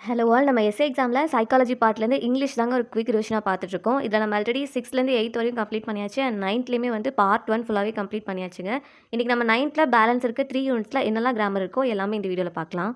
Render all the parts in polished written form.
Hello all. நம்ம S A எக்ஸாமில் psychology பார்ட்லேருந்து English தாங்க ஒரு குவிக் ரிவிஷனாக பார்த்துட்ருக்கோம். இதில் நம்ம ஆல்ரெடி 6லேருந்து 8 வரையும் கம்ப்ளீட் பண்ணியாச்சு. அண்ட் 9த்லேயுமே வந்து பார்ட் 1 ஃபுல்லாகவே கம்ப்ளீட் பண்ணியாச்சுங்க. இன்றைக்கி நம்ம 9த்தில் பேலன்ஸ் இருக்க 3 யூனிட்ஸில் என்னெல்லாம் கிராமர் இருக்கோ எல்லாமே இந்த வீடியோவில் பார்க்கலாம்.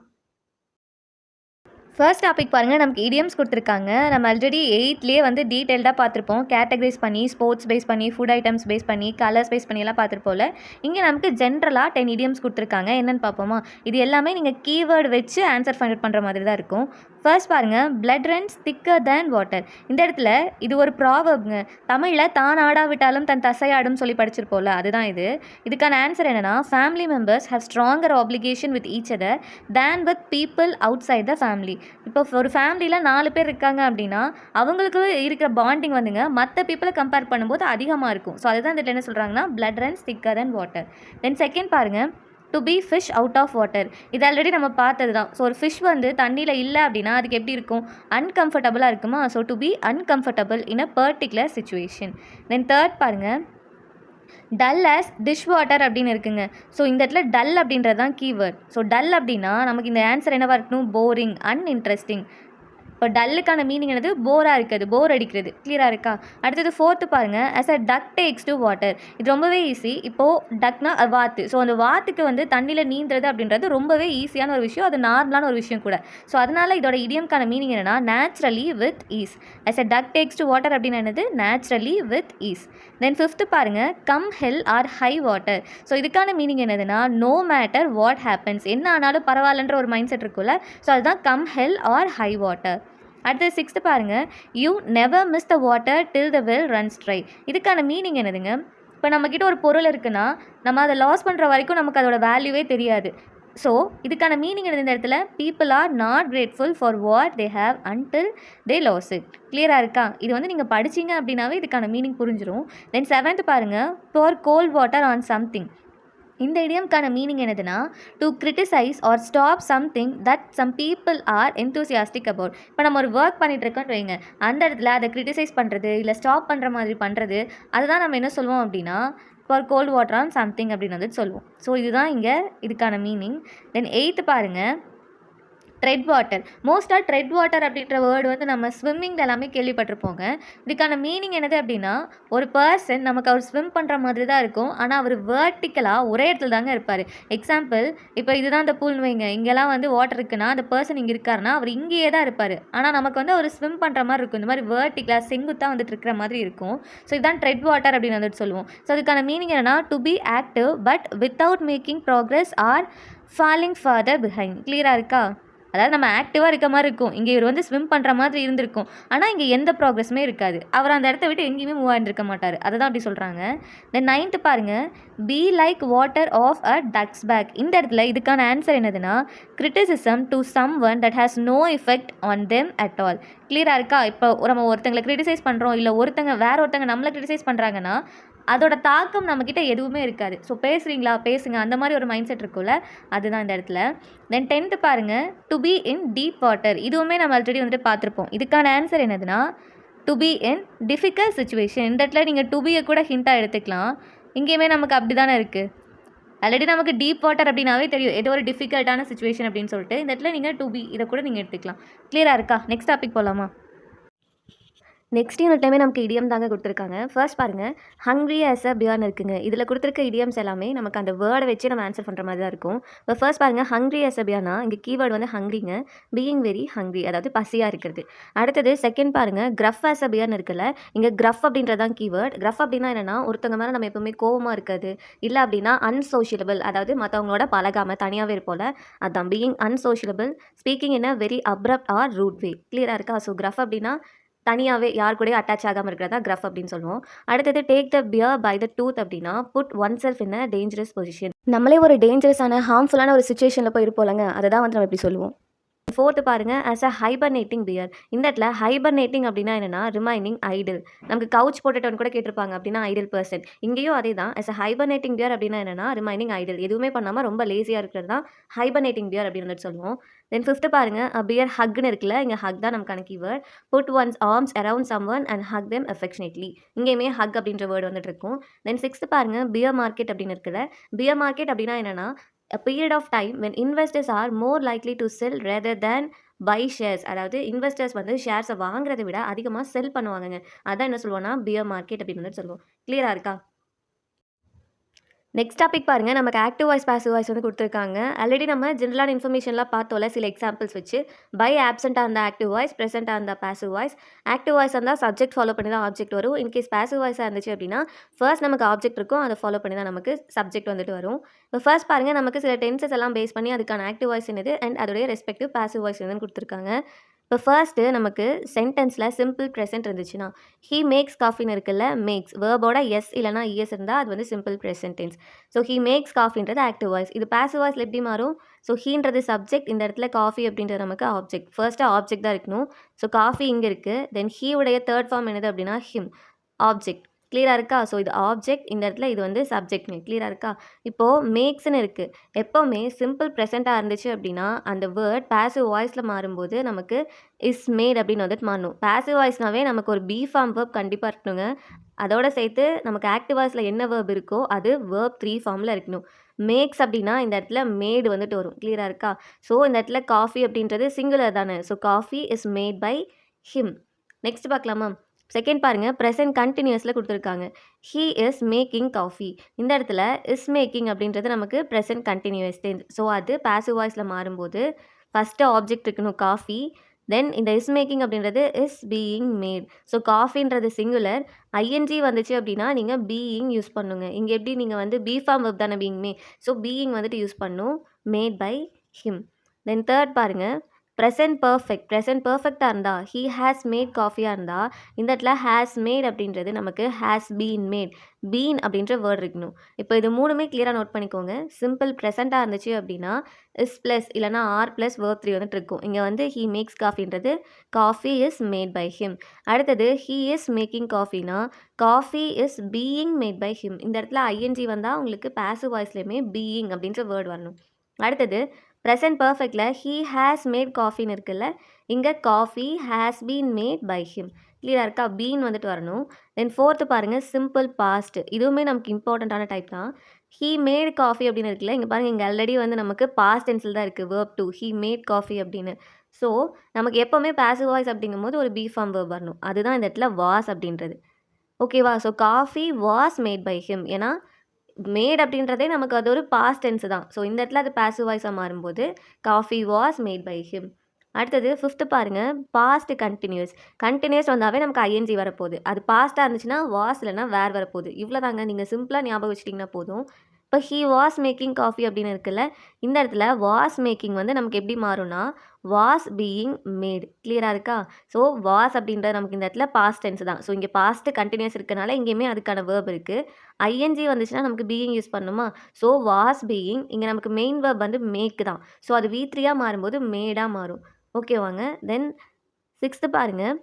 ஃபர்ஸ்ட் டாபிக் பாருங்கள், நமக்கு இடியம்ஸ் கொடுத்துருக்காங்க. நம்ம ஆல்ரெடி 8லேயே வந்து டீட்டெயில்டாக பார்த்துருப்போம். கேட்டகரைஸ் பண்ணி, ஸ்போர்ட்ஸ் பேஸ் பண்ணி, ஃபுட் ஐட்டம்ஸ் பேஸ் பண்ணி, கலர்ஸ் பேஸ் பண்ணி எல்லாம் பார்த்துருப்போம்ல. இங்கே நமக்கு ஜென்ரலாக 10 இடியம்ஸ் கொடுத்துருக்காங்க. என்னென்னு பார்ப்போமா? இது எல்லாமே நீங்கள் கீவேர்டு வச்சு ஆன்சர் ஃபைண்ட் அவுட் பண்ணுற மாதிரி தான் இருக்கும். ஃபர்ஸ்ட் பாருங்கள், பிளட் ரன்ஸ் திக்கர் தேன் வாட்டர். இந்த இடத்துல இது ஒரு ப்ராவர்ப்ங்க. தமிழில் தான் ஆடாவிட்டாலும் தன் தசையாடும் சொல்லி படிச்சிருப்போம்ல, அதுதான் இது. இதுக்கான ஆன்சர் என்னென்னா, family members have stronger application with each other than with people outside the family. இப்போ ஒரு ஃபேமிலியில் 4 பேர் இருக்காங்க அப்படின்னா அவங்களுக்கு இருக்கிற பாண்டிங் வந்துங்க மற்ற பீப்புளை கம்பேர் பண்ணும்போது அதிகமாக இருக்கும். ஸோ அதுதான் இந்த என்ன சொல்கிறாங்கன்னா, blood runs thicker then water. Then second பாருங்கள், to be fish out of water. இது ஆல்ரெடி நம்ம பார்த்தது தான். ஸோ ஒரு ஃபிஷ் வந்து தண்ணியில் இல்லை அப்படின்னா அதுக்கு எப்படி இருக்கும்? அன்கம்ஃபர்டபுளாக இருக்குமா? So to be uncomfortable in a particular situation. Then third பாருங்கள், டல் ஆஸ் டிஷ் வாட்டர் அப்படின்னு இருக்குங்க. ஸோ இந்த இடத்துல டல் அப்படின்றது தான் கீவேர்ட். ஸோ டல் அப்படின்னா நமக்கு இந்த ஆன்சர் என்னவாக இருக்கணும்? Boring, uninteresting. இப்போ டல்லுக்கான மீனிங் என்னது? போராக இருக்குது, போர் அடிக்கிறது. கிளியராக இருக்கா? அடுத்தது ஃபோர்த்து பாருங்கள், as a duck takes to water. இது ரொம்பவே ஈஸி. இப்போது டக்னா வாத்து. ஸோ அந்த வாத்துக்கு வந்து தண்ணியில் நீந்துறது அப்படின்றது ரொம்பவே ஈஸியான ஒரு விஷயம், அது நார்மலான ஒரு விஷயம் கூட. ஸோ அதனால் இதோட இடியம்கான மீனிங் என்னென்னா, naturally with ease. As a duck takes to water அப்படின்னு என்னது? Naturally with ease. Then fifth பாருங்கள், come hell or high water. So இதுக்கான மீனிங் என்னதுன்னா, நோ மேட்டர் வாட் ஹேப்பன்ஸ். என்ன ஆனாலும் பரவாயில்லன்ற ஒரு மைண்ட் செட் இருக்குல்ல. ஸோ அதுதான் come hell or high water. அடுத்து சிக்ஸ்த்து பாருங்கள், you never miss the water till the well runs dry. இதுக்கான மீனிங் என்னதுங்க? இப்போ நம்மக்கிட்ட ஒரு பொருள் இருக்குன்னா நம்ம அதை லாஸ் பண்ணுற வரைக்கும் நமக்கு அதோட வேல்யூவே தெரியாது. ஸோ இதுக்கான மீனிங் என்னது இந்த இடத்துல? People are not grateful for what they have until they lose it. கிளியராக இருக்கா? இது வந்து நீங்கள் படிச்சிங்க அப்படின்னாவே இதுக்கான மீனிங் புரிஞ்சிடும். தென் செவன்த் பாருங்கள், pour cold water on something. இந்த இடியம்கான மீனிங் என்னதுன்னா, to criticise or stop something that some people are enthusiastic about. இப்போ நம்ம ஒரு ஒர்க் பண்ணிகிட்ருக்கோன்னு வைங்க, அந்த இடத்துல அதை கிரிட்டிசைஸ் பண்ணுறது இல்லை ஸ்டாப் பண்ணுற மாதிரி பண்ணுறது, அதுதான் நம்ம என்ன சொல்லுவோம் அப்படின்னா, for cold water on something அப்படின்னு வந்து சொல்லுவோம். ஸோ இதுதான் இங்கே இதுக்கான மீனிங். தென் எயித்து பாருங்கள், ட்ரெட் வாட்டர். மோஸ்ட்டாக ட்ரெட் வாட்டர் அப்படின்ற வேர்டு வந்து நம்ம ஸ்விம்மிங்கில் எல்லாமே கேள்விப்பட்டிருப்போங்க. இதுக்கான மீனிங் என்னது அப்படின்னா, ஒரு பர்சன் நமக்கு அவர் ஸ்விம் பண்ணுற மாதிரி தான் இருக்கும், ஆனால் அவர் வேர்ட்டிக்கலாக ஒரே இடத்துல தாங்க இருப்பார். எக்ஸாம்பிள், இப்போ இதுதான் அந்த பூல்னு வைங்க, இங்கெல்லாம் வந்து வாட்டர் இருக்குன்னா அந்த பர்சன் இங்கே இருக்காருன்னா அவர் இங்கேயே தான் இருப்பார். ஆனால் நமக்கு வந்து அவர் ஸ்விம் பண்ணுற மாதிரி இருக்கும், இந்த மாதிரி வேர்ட்டிக்கலாக செங்குத்தாக வந்துட்டு இருக்கிற மாதிரி இருக்கும். ஸோ இதுதான் ட்ரெட் வாட்டர் அப்படின்னு வந்துட்டு சொல்லுவோம். ஸோ அதுக்கான மீனிங் என்னன்னா, to be active but without making progress are falling further behind. கிளியராக இருக்கா? அதாவது நம்ம ஆக்டிவாக இருக்க மாதிரி இருக்கும், இங்கே இவர் வந்து ஸ்விம் பண்ணுற மாதிரி இருந்திருக்கும், ஆனால் இங்கே எந்த ப்ராக்ரஸுமே இருக்காது. அவர் அந்த இடத்த விட்டு எங்கேயுமே மூவ் ஆகிருக்க மாட்டார். அதை தான் அப்படி சொல்கிறாங்க. தென் 9th பாருங்கள், be like water off a duck's back. இந்த இடத்துல இதுக்கான ஆன்சர் என்னதுன்னா, criticism to someone that has no effect on them at all. கிளியராக இருக்கா? இப்போ நம்ம ஒருத்தங்களை கிரிட்டிசைஸ் பண்ணுறோம், இல்லை வேற ஒருத்தங்க நம்மளை கிரிட்டிசைஸ் பண்ணுறாங்கன்னா அதோட தாக்கம் நம்மக்கிட்ட எதுவுமே இருக்காது. ஸோ பேசுகிறீங்களா பேசுங்க, அந்த மாதிரி ஒரு மைண்ட் செட் இருக்குல்ல, அதுதான் இந்த இடத்துல. தென் 10th பாருங்கள், to be in deep water. இதுவுமே நம்ம ஆல்ரெடி வந்துட்டு பார்த்துருப்போம். இதுக்கான ஆன்சர் என்னதுன்னா, to be in difficult situation. இந்த இடத்துல நீங்கள் டு பியை கூட ஹிண்ட்டாக எடுத்துக்கலாம். இங்கேயுமே நமக்கு அப்படி தானே இருக்குது. ஆல்ரெடி நமக்கு டீப் வாட்டர் அப்படின்னாவே தெரியும், ஏதோ ஒரு டிஃபிகல்ட்டான சுச்சுவேஷன் அப்படின்னு சொல்லிட்டு. இந்த இடத்துல நீங்கள் டு பி இதை கூட நீங்கள் எடுத்துக்கலாம். கிளியராக இருக்கா? நெக்ஸ்ட் டாபிக் போகலாமா? நெக்ஸ்ட் யூனிட்லையுமே நமக்கு இடியம் தாங்க கொடுத்துருக்காங்க. ஃபர்ஸ்ட் பாருங்கள், ஹங்க்ரி ஆஸ் அ பியர்னு இருக்குங்க. இதில் கொடுத்துருக்க இடியம்ஸ் எல்லாமே நமக்கு அந்த வேர்டை வச்சு நம்ம ஆன்சர் பண்ணுற மாதிரி தான் இருக்கும். இப்போ ஃபர்ஸ்ட் பாருங்கள், ஹங்க்ரி ஆஸ் அ பியர்னா இங்கே கீவேர்டு வந்து ஹங்க்ரிங்க, பீயிங் வெரி ஹங்க்ரி, அதாவது பசியாக இருக்கிறது. அடுத்தது செகண்ட் பாருங்கள், கிரஃப் ஆஸ் அ பியர்னு இருக்குல்ல, இங்கே கிரஃப் அப்படின்றது தான் கீவேர்ட். கிரஃப் அப்படின்னா என்னென்னா, ஒருத்தவங்க மேலே நம்ம எப்போவுமே கோவமாக இருக்காது, இல்லை அப்படின்னா அன்சோஷியலபிள், அதாவது மற்றவங்களோட பழகாமல் தனியாகவே இருப்போல், அதுதான் being unsociable, speaking in a very abrupt or rude way. கிளியராக இருக்கா? ஸோ கிரஃப் அப்படின்னா தனியாகவே யார் கூட அட்டாச் ஆகாமல் இருக்கிறதா கிரஃப் அப்படின்னு சொல்லுவோம். அடுத்தது take the bear by the tooth அப்படின்னா put oneself in a dangerous position. நம்மளே ஒரு டேஞ்சரஸான ஹார்ம்ஃபுல்லான ஒரு சுச்சுவேஷனில் போய் இருப்போம்லங்க, அதை தான் வந்து நம்ம இப்படி சொல்லுவோம். ஃபோர்த்து பாருங்கள், ஆஸ் அ ஹைபர்னேட்டிங் பியர். இந்த இடத்துல ஹைபர்னேட்டிங் அப்படின்னா என்னென்னா, ரிமைனிங் ஐடில். நமக்கு கவுச் போட்டுட்டோன்னு கூட கேட்டிருப்பாங்க, அப்படின்னா ஐடில் பர்சன். இங்கேயும் அதே தான், ஆஸ் அ ஹைபர்னேட்டிங் பியர் அப்படின்னா என்னென்னா, ரிமைனிங் ஐடில், எதுவுமே பண்ணாமல் ரொம்ப லேசியாக இருக்கிறது தான் ஹைபர்னேட்டிங் பியர் அப்படின்னு வந்துட்டு சொல்லுவோம். தென் ஃபிஃப்த்து பாருங்கள், பியர் ஹக்னு இருக்குல்ல, இங்கே ஹக் தான் நமக்கான keyword. Put one's arms around someone and hug them affectionately. இங்கேயுமே ஹக் அப்படின்ற வேர்டு வந்துட்டு இருக்கும். தென் சிக்ஸ்த்து பாருங்கள், பியர் மார்க்கெட் அப்படின்னு இருக்குல்ல, பியர் மார்க்கெட் அப்படின்னா என்னென்னா, a period of time when investors are more likely to sell rather than buy shares, அதாவது இன்வெஸ்டர்ஸ் வந்து ஷேர்ஸை வாங்குறதை விட அதிகமாக செல் பண்ணுவாங்கங்க. அதான் என்ன சொல்லுவோம்னா பியர் மார்க்கெட் அப்படின்னு வந்து சொல்லுவோம். கிளியராக இருக்கா? நெக்ஸ்ட் டாபிக் பாருங்க. நமக்கு ஆக்டிவ் வாய்ஸ், பாசிவ் வாய்ஸ் வந்து குடுத்துருக்காங்க. ஆல்ரெடி நம்ம ஜெனரலான இன்ஃபர்மேஷன்லாம் பார்த்தோம்ல, சில எக்ஸாம்பிள்ஸ் வச்சு. பை ஆப்சென்ட்டா இருந்தா ஆக்டிவ் வாய்ஸ், பிரசென்ட்டா இருந்தா பாசிவ் வாய்ஸ். ஆக்டிவ் வாய்ஸா இருந்தா சப்ஜெக்ட் ஃபாலோ பண்ணி தான் ஆப்ஜெக்ட் வரும். இன்கேஸ் பாசிவ் வாய்ஸா இருந்துச்சு அப்படின்னா, ஃபர்ஸ்ட் நமக்கு ஆப்ஜெக்ட் இருக்கும். அதை ஃபாலோ பண்ணி தான் நமக்கு சப்ஜெக்ட் வந்துட்டு வரும். இப்போ ஃபர்ஸ்ட் பாருங்க, நமக்கு சில டென்சஸ் எல்லாம் பேஸ் பண்ணி அதுக்கான ஆக்டிவ் வாய்ஸ் என்னது அண்ட் அதோடைய ரெஸ்பெக்டிவ் பாசிவ் வாய்ஸ் என்னன்னு குடுத்துருக்காங்க. இப்போ ஃபர்ஸ்ட்டு நமக்கு சென்டென்ஸில் சிம்பிள் ப்ரெசென்ட் இருந்துச்சுன்னா, ஹி மேக்ஸ் காஃபின்னு இருக்குல்ல, மேக்ஸ் வேர்போட எஸ் இல்லைனா இஎஸ் இருந்தால் அது வந்து simple present tense. So he makes காஃபின்றது ஆக்டிவ் வாய்ஸ். இது பாசிவ் வாய்ஸில் எப்படி மாறும்? ஸோ ஹீன்றது சப்ஜெக்ட், இந்த இடத்துல காஃபி அப்படின்றது நமக்கு ஆப்ஜெக்ட். ஃபர்ஸ்ட்டு ஆப்ஜெக்ட் தான் இருக்கணும். ஸோ காஃபி இங்கே இருக்குது. தென் ஹீ உடைய தேர்ட் ஃபார்ம் என்னது அப்படின்னா ஹிம், ஆப்ஜெக்ட். கிளியராக இருக்கா? ஸோ இது ஆப்ஜெக்ட், இந்த இடத்துல இது வந்து சப்ஜெக்ட்னு. கிளியராக இருக்கா? இப்போது மேக்ஸ்ன்னு இருக்குது. எப்போவுமே சிம்பிள் ப்ரெசென்ட்டாக இருந்துச்சு அப்படின்னா அந்த வேர்ட் பாசிவ் வாய்ஸில் மாறும்போது நமக்கு இஸ் மேட் அப்படின்னு வந்துட்டு மாறணும். பாசிவ் வாய்ஸ்னாவே நமக்கு ஒரு பி ஃபார்ம் வேர்ப் கண்டிப்பாக இருக்கணுங்க. அதோட சேர்த்து நமக்கு ஆக்டிவ் வாய்ஸில் என்ன வேர்ப் இருக்கோ அது வேர்ப் 3 ஃபார்மில் இருக்கணும். மேக்ஸ் அப்படின்னா இந்த இடத்துல மேடு வந்துட்டு வரும். கிளியராக இருக்கா? ஸோ இந்த இடத்துல காஃபி அப்படின்றது சிங்குலர் தானே. So coffee is made by him. Next பார்க்கலாமா? செகண்ட் பாருங்கள், ப்ரெசென்ட் கண்டினியூஸில் கொடுத்துருக்காங்க. He is making coffee. இந்த இடத்துல இஸ் மேக்கிங் அப்படின்றது நமக்கு ப்ரெசென்ட் கண்டினியூஸ் டென்ஸ். ஸோ அது பாசிவ் வாய்ஸில் மாறும்போது ஃபஸ்ட்டு ஆப்ஜெக்ட் இருக்கணும் காஃபி. தென் இந்த இஸ் மேக்கிங் அப்படின்றது இஸ் பீயிங் மேட். ஸோ காஃபின்றது சிங்குலர். ஐஎன்ஜி வந்துச்சு அப்படின்னா நீங்கள் பீயிங் யூஸ் பண்ணுங்க. இங்கே எப்படி நீங்கள் வந்து பி ஃபார்ம் வெப் தானே பீயிங் மே. ஸோ பீயிங் வந்துட்டு யூஸ் பண்ணும். Made by him. Then third பாருங்கள், ப்ரெசென்ட் பர்ஃபெக்ட். ப்ரெசென்ட் பர்ஃபெக்டாக இருந்தால் ஹீ ஹேஸ் மேட் காஃபியாக இருந்தால் இந்த இடத்துல ஹேஸ் மேட் அப்படின்றது நமக்கு ஹேஸ் பீன் மேட். பீன் அப்படின்ற வேர்ட் இருக்கணும். இப்போ இது மூணுமே கிளியராக நோட் பண்ணிக்கோங்க. சிம்பிள் ப்ரெசென்ட்டாக இருந்துச்சு அப்படின்னா இஸ் ப்ளஸ் இல்லைனா ஆர் ப்ளஸ் வேர்ப் 3 வந்துட்டு இருக்கும். இங்கே வந்து ஹீ மேக்ஸ் காஃபின்றது coffee is made by him. அடுத்தது ஹீ இஸ் மேக்கிங் காஃபினா coffee is being made by him. இந்த இடத்துல ஐஎன்ஜி வந்தால் உங்களுக்கு பாசிவ் வாய்ஸ்லேயுமே பீயிங் அப்படின்ற வேர்ட் வரணும். அடுத்தது ப்ரெசென்ட் பர்ஃபெக்டில் ஹீ ஹேஸ் மேட் காஃபின்னு இருக்குல்ல, இங்கே coffee has been made by him. கிளியராக இருக்கா? பீன் வந்துட்டு வரணும். தென் ஃபோர்த்து பாருங்கள், சிம்பிள் பாஸ்ட். இதுவுமே நமக்கு இம்பார்ட்டண்ட்டான டைப் தான். ஹீ மேட் காஃபி அப்படின்னு இருக்குல்ல, இங்கே பாருங்கள், இங்கே ஆல்ரெடி வந்து நமக்கு பாஸ்ட் டென்ஸில் தான் இருக்குது வேர்ப் 2 ஹீ மேட் காஃபி அப்படின்னு. ஸோ நமக்கு எப்போவுமே பாசிவ் வாய்ஸ் அப்படிங்கும்போது ஒரு பி ஃபார்ம் வேர்ப் வரணும். அதுதான் இந்த இடத்துல வாஸ் அப்படின்றது. ஓகேவா? So coffee was made by him. ஏன்னா மேட் அப்படின்றதே நமக்கு அது ஒரு பாஸ்ட் டென்ஸ் தான். ஸோ இந்த இடத்துல அது பாசிவ் வாய்ஸாக மாறும்போது coffee was made by him. அடுத்தது ஃபிஃப்த்து பாருங்கள், பாஸ்ட் கண்டினியூஸ். கண்டினியூஸ் வந்தாவே நமக்கு ஐஎன்ஜி வரப்போகுது. அது பாஸ்ட்டாக இருந்துச்சுன்னா வாஸ் இல்லைனா வேர் வரப்போகுது. இவ்வளோ தாங்க. நீங்கள் சிம்பிளாக ஞாபகம் வச்சிட்டிங்கன்னா போதும். இப்போ ஹீ வாஸ் மேக்கிங் காஃபி அப்படின்னு இருக்குல்ல, இந்த இடத்துல வாஸ் மேக்கிங் வந்து நமக்கு எப்படி மாறும்னா வாஸ் பீயிங் மேட். கிளியராக இருக்கா? ஸோ வாஸ் அப்படின்றது நமக்கு இந்த இடத்துல பாஸ்ட் டென்ஸ் தான். ஸோ இங்கே பாஸ்ட்டு கண்டினியூஸ் இருக்கனால இங்கேயுமே அதுக்கான வேர்ப் இருக்குது. ஐஎன்ஜி வந்துச்சுன்னா நமக்கு பீயிங் யூஸ் பண்ணணுமா? So was being. இங்கே நமக்கு மெயின் வேர்ப் வந்து மேக் தான். ஸோ அது V3 மாறும்போது மேடாக மாறும். ஓகேவாங்க? தென் சிக்ஸ்த்து பாருங்கள்,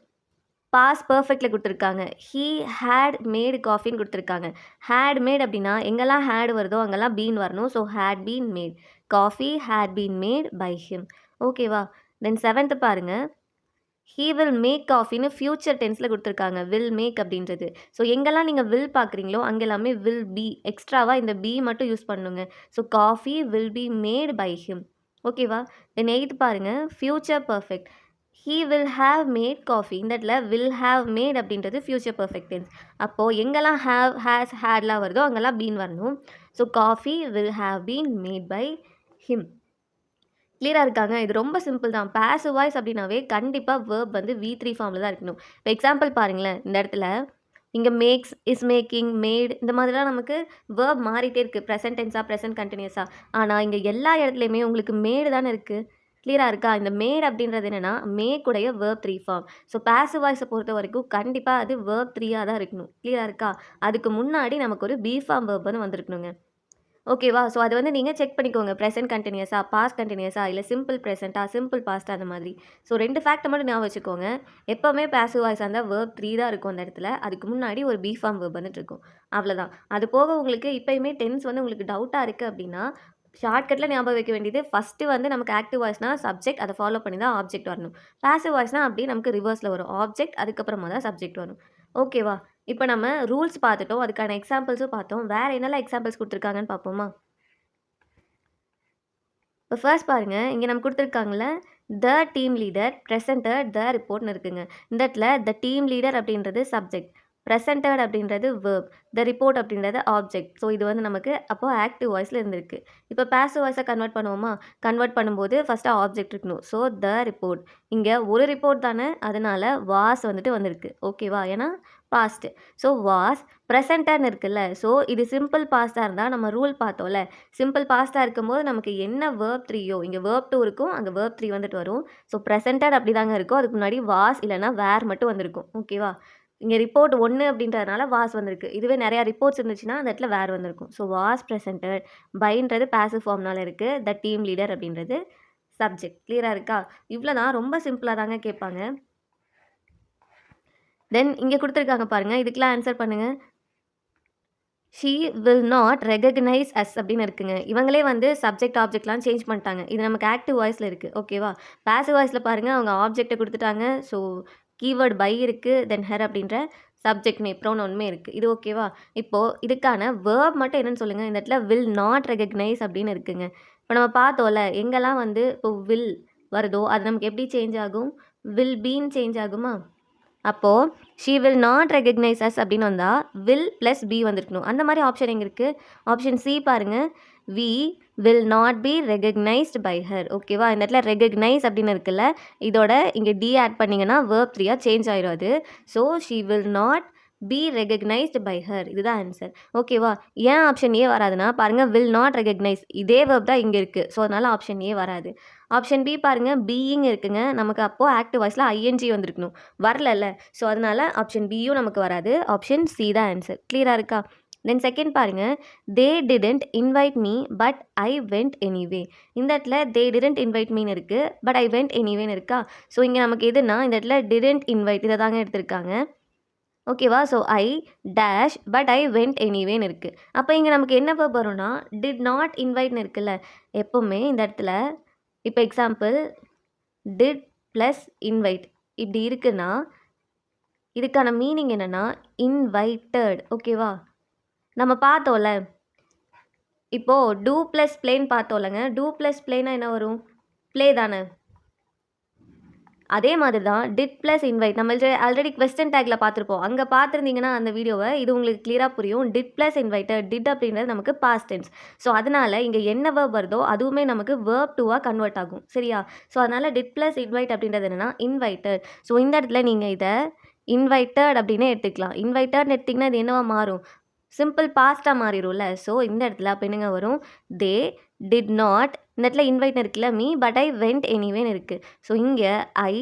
பாஸ் பர்ஃபெக்டில் கொடுத்துருக்காங்க. ஹீ ஹேட் மேடு காஃபின்னு கொடுத்துருக்காங்க. ஹேட் மேட் அப்படின்னா எங்கெல்லாம் ஹேட் வருதோ அங்கெல்லாம் பீன் வரணும். So had been made. Coffee had been made by him. ஓகேவா? தென் செவன்த்து பாருங்கள், ஹீ வில் மேக் காஃபின்னு ஃப்யூச்சர் டென்ஸில் கொடுத்துருக்காங்க. வில் மேக் அப்படின்றது. ஸோ எங்கெல்லாம் நீங்கள் வில் பார்க்குறீங்களோ அங்கெல்லாமே வில் பி. எக்ஸ்ட்ராவாக இந்த பி மட்டும் யூஸ் பண்ணுங்க. So coffee will be made by him. ஓகேவா? தென் எயித்து பாருங்கள், future perfect. He will have made coffee. இந்த இடத்துல வில் ஹாவ் மேட் அப்படின்றது ஃப்யூச்சர் பர்ஃபெக்ட் டென்ஸ். அப்போது எங்கெல்லாம் ஹாவ், ஹேஸ், ஹேட்லாம் வருதோ அங்கெல்லாம் பீன் வரணும். So coffee will have been made by him. கிளியராக இருக்காங்க? இது ரொம்ப சிம்பிள் தான். பாசிவ் வாய்ஸ் அப்படின்னாவே கண்டிப்பாக வேர்ப் வந்து V3 ஃபார்மில் தான் இருக்கணும். இப்போ எக்ஸாம்பிள் பாருங்களேன், இந்த இடத்துல இங்கே மேக்ஸ், இஸ் மேக்கிங், மேட் இந்த மாதிரிலாம் நமக்கு வேர்ப் மாறிட்டே இருக்குது. ப்ரெசென்ட் டென்ஸாக, ப்ரெசென்ட் கண்டினியூஸாக. ஆனால் இங்கே எல்லா இடத்துலையுமே உங்களுக்கு மேடு தானே இருக்குது. கிளியராக இருக்கா? இந்த மேட் அப்படின்றது என்னென்னா மேக்குடைய வேர்ப் 3 ஃபார்ம். ஸோ பாசிவ் வாய்ஸை பொறுத்த வரைக்கும் கண்டிப்பாக அது வேர்ப் 3 தான் இருக்கணும். கிளியராக இருக்கா? அதுக்கு முன்னாடி நமக்கு ஒரு பி ஃபார்ம் வேர்ப் வந்து வந்திருக்கணுங்க. ஓகேவா? ஸோ அது வந்து நீங்கள் செக் பண்ணிக்கோங்க. ப்ரெசென்ட் கண்டினியூஸா, பாஸ்ட் கண்டினியூஸா, இல்லை சிம்பிள் ப்ரெசென்ட்டா, சிம்பிள் பாஸ்ட்டா அந்த மாதிரி. ஸோ 2 ஃபேக்ட்டை மட்டும் ஞாபகம் வச்சுக்கோங்க. எப்போவுமே பாசிவ் வாய்ஸாக இருந்தால் வேர்ப் 3 தான் இருக்கும் அந்த இடத்துல. அதுக்கு முன்னாடி ஒரு பி ஃபார்ம் வேர்ப் வந்துட்டு இருக்கும். அவ்வளோதான். அது போக உங்களுக்கு இப்போயுமே டென்ஸ் வந்து உங்களுக்கு டவுட்டாக இருக்குது அப்படின்னா ஷார்ட்கட்டில் ஞாபகம் வைக்க வேண்டியது ஃபஸ்ட்டு வந்து நமக்கு ஆக்டிவ் வாய்ஸ்னா சப்ஜெக்ட், அதை ஃபாலோ பண்ணி தான் ஆப்ஜெக்ட் வரணும். பாசிவ் வாய்ஸ்னா அப்படியே நமக்கு ரிவர்ஸில் வரும். ஆப்ஜெக்ட் அதுக்கப்புறமா தான் சப்ஜெக்ட் வரும். ஓகேவா? இப்போ நம்ம ரூல்ஸ் பார்த்துட்டோம். அதுக்கான எக்ஸாம்பிள்ஸும் பார்த்தோம். வேறு என்னெல்லாம் எக்ஸாம்பிள்ஸ் கொடுத்துருக்காங்கன்னு பார்ப்போமா? இப்போ ஃபர்ஸ்ட் பாருங்கள், இங்கே நம்ம கொடுத்துருக்காங்கள த டீம் லீடர் ப்ரெசென்டட் த ரிப்போர்ட்னு இருக்குங்க. இந்த இடத்துல த டீம் லீடர் அப்படின்றது சப்ஜெக்ட், ப்ரெசென்டட் அப்படின்றது வேர்ப், த ரிப்போர்ட் அப்படின்றது ஆப்ஜெக்ட். ஸோ இது வந்து நமக்கு அப்போ ஆக்டிவ் வாய்ஸில் இருந்திருக்கு. இப்போ பாசிவ் வாய்ஸை கன்வெர்ட் பண்ணுவோமா? கன்வெர்ட் பண்ணும்போது ஃபஸ்ட்டு ஆப்ஜெக்ட் இருக்கணும். ஸோ த ரிப்போர்ட், இங்கே ஒரு ரிப்போர்ட் தானே, அதனால வாஸ் வந்துட்டு வந்திருக்கு. ஓகேவா? ஏன்னா பாஸ்ட். ஸோ வாஸ் ப்ரெசென்டட்னு இருக்குல்ல. ஸோ இது சிம்பிள் பாஸ்ட்டாக இருந்தால் நம்ம ரூல் பார்த்தோம்ல, சிம்பிள் பாஸ்ட்டாக இருக்கும்போது நமக்கு என்ன வேர்ப் 3யோ, இங்கே வேர்ப் 2 இருக்கும், அங்கே வேர்ப் 3 வந்துட்டு வரும். ஸோ ப்ரெசென்டட் அப்படி தாங்க இருக்கும். அதுக்கு முன்னாடி வாஸ் இல்லைனா வேர் மட்டும் வந்திருக்கும். ஓகேவா? இங்கே ரிப்போர்ட் 1 அப்படின்றதுனால வாஸ் வந்திருக்கு. இதுவே நிறையா ரிப்போர்ட்ஸ் இருந்துச்சுன்னா அந்த இடத்துல வேர் வந்திருக்கும். ஸோ வாஸ் ப்ரெசென்டட் பைன்றது பாசிவ் ஃபார்ம்னால இருக்குது. த டீம் லீடர் அப்படின்றது சப்ஜெக்ட். கிளியராக இருக்கா? இவ்வளோ தான், ரொம்ப சிம்பிளாக தாங்க கேட்பாங்க. தென் இங்கே கொடுத்துருக்காங்க பாருங்கள், இதுக்கெலாம் ஆன்சர் பண்ணுங்கள். She will not recognise us அப்படின்னு இருக்குங்க. இவங்களே வந்து சப்ஜெக்ட் ஆப்ஜெக்ட்லாம் சேஞ்ச் பண்ணிட்டாங்க. இது நமக்கு ஆக்டிவ் வாய்ஸில் இருக்குது. ஓகேவா? பாசிவ் வாய்ஸில் பாருங்கள், அவங்க ஆப்ஜெக்டை கொடுத்துட்டாங்க. ஸோ கீவேர்ட் பை இருக்குது, தென் ஹெர் அப்படின்ற சப்ஜெக்ட் மே ப்ரோனவுனுமே இருக்குது. இது ஓகேவா? இப்போது இதுக்கான வேர்ப் மட்டும் என்னென்னு சொல்லுங்கள். இந்த இடத்துல வில் நாட் ரெகக்னைஸ் அப்படின்னு இருக்குங்க. இப்போ நம்ம பார்த்தோம்ல, எங்கெல்லாம் வந்து இப்போ வில் வருதோ அது நமக்கு எப்படி சேஞ்ச் ஆகும்? வில் பீன் சேஞ்ச் ஆகுமா? அப்போது she will not recognise us அப்படின்னு வந்தால் வில் ப்ளஸ் பி வந்துருக்கணும். அந்த மாதிரி ஆப்ஷன் எங்கே இருக்குது? ஆப்ஷன் சி பாருங்கள், we will not be recognised by her. ஓகேவா? இந்த இடத்துல ரெகக்னைஸ் அப்படின்னு இருக்குல்ல, இதோட இங்கே டி ஆட் பண்ணிங்கன்னா வேர்ப் 3 சேஞ்ச் ஆயிடும் அது. So she will not be recognised by her. இதுதான் ஆன்சர். ஓகேவா? ஏன் ஆப்ஷன் ஏ வராதுன்னா பாருங்கள், வில் நாட் ரெகக்னைஸ் இதே வேர்ப் தான் இங்கே இருக்குது. ஸோ அதனால் ஆப்ஷன் ஏ வராது. ஆப்ஷன் பி பாருங்கள், பீயிங் இருக்குங்க. நமக்கு அப்போது ஆக்டிவ் வாய்ஸில் ஐஎன்ஜி வந்திருக்கணும், வரல. ஸோ அதனால் ஆப்ஷன் பியும் நமக்கு வராது. ஆப்ஷன் சி தான் ஆன்சர். கிளியராக இருக்கா? தென் செகண்ட் பாருங்கள், தே didn't invite me but I went anyway. இந்த இடத்துல தே டிடன்ட் இன்வைட் மீன்னு இருக்குது, பட் ஐ வெண்ட் எனிவேன்னு இருக்கா? ஸோ இங்கே நமக்கு எதுனா இந்த இடத்துல டிடன்ட் இன்வைட் இதை தாங்க எடுத்திருக்காங்க. ஓகேவா? So I dash but I went எனிவேன்னு இருக்குது. அப்போ இங்கே நமக்கு என்ன வேர்ப் வரும்னா டிட் நாட் இன்வைட்னு இருக்குல்ல. எப்போவுமே இந்த இடத்துல இப்போ எக்ஸாம்பிள் டிட் ப்ளஸ் இன்வைட் இப்படி இருக்குன்னா இதுக்கான மீனிங் என்னென்னா இன்வைட்டட். ஓகேவா? நம்ம பார்த்தோம்ல, இப்போது டூ ப்ளஸ் பிளேன் பார்த்தோம்லங்க. டூ ப்ளஸ் பிளேனா என்ன வரும்? ப்ளே தானே. அதே மாதிரி தான் டிட் ப்ளஸ் இன்வைட் நம்ம ஆல்ரெடி கொஸ்டின் டேக்கில் பார்த்துருப்போம். அங்கே பார்த்துருந்தீங்கன்னா அந்த வீடியோவை, இது உங்களுக்கு கிளியராக புரியும். டிட் ப்ளஸ் இன்வைட்டட், டிட் அப்படின்றது நமக்கு பாஸ்ட் டென்ஸ். ஸோ அதனால் இங்கே என்ன வேர்ப் வருதோ அதுவுமே நமக்கு வேர்ப் 2 கன்வெர்ட் ஆகும். சரியா? ஸோ அதனால் டிட் ப்ளஸ் இன்வைட் அப்படின்றது என்னென்னா இன்வைட்டட். ஸோ இந்த இடத்துல நீங்கள் இதை இன்வைட்டட் அப்படின்னே எடுத்துக்கலாம். இன்வைட்டட்னு எடுத்திங்கன்னா இது என்னவா மாறும்? சிம்பிள் பாஸ்ட்டாக மாறிடும்ல. ஸோ இந்த இடத்துல அப்போ என்னங்க வரும்? தே டிட் நாட், இந்த இடத்துல இன்வைட் இருக்குல்ல, மீ பட் ஐ வெண்ட் எனிவேன்னு இருக்குது. ஸோ இங்கே I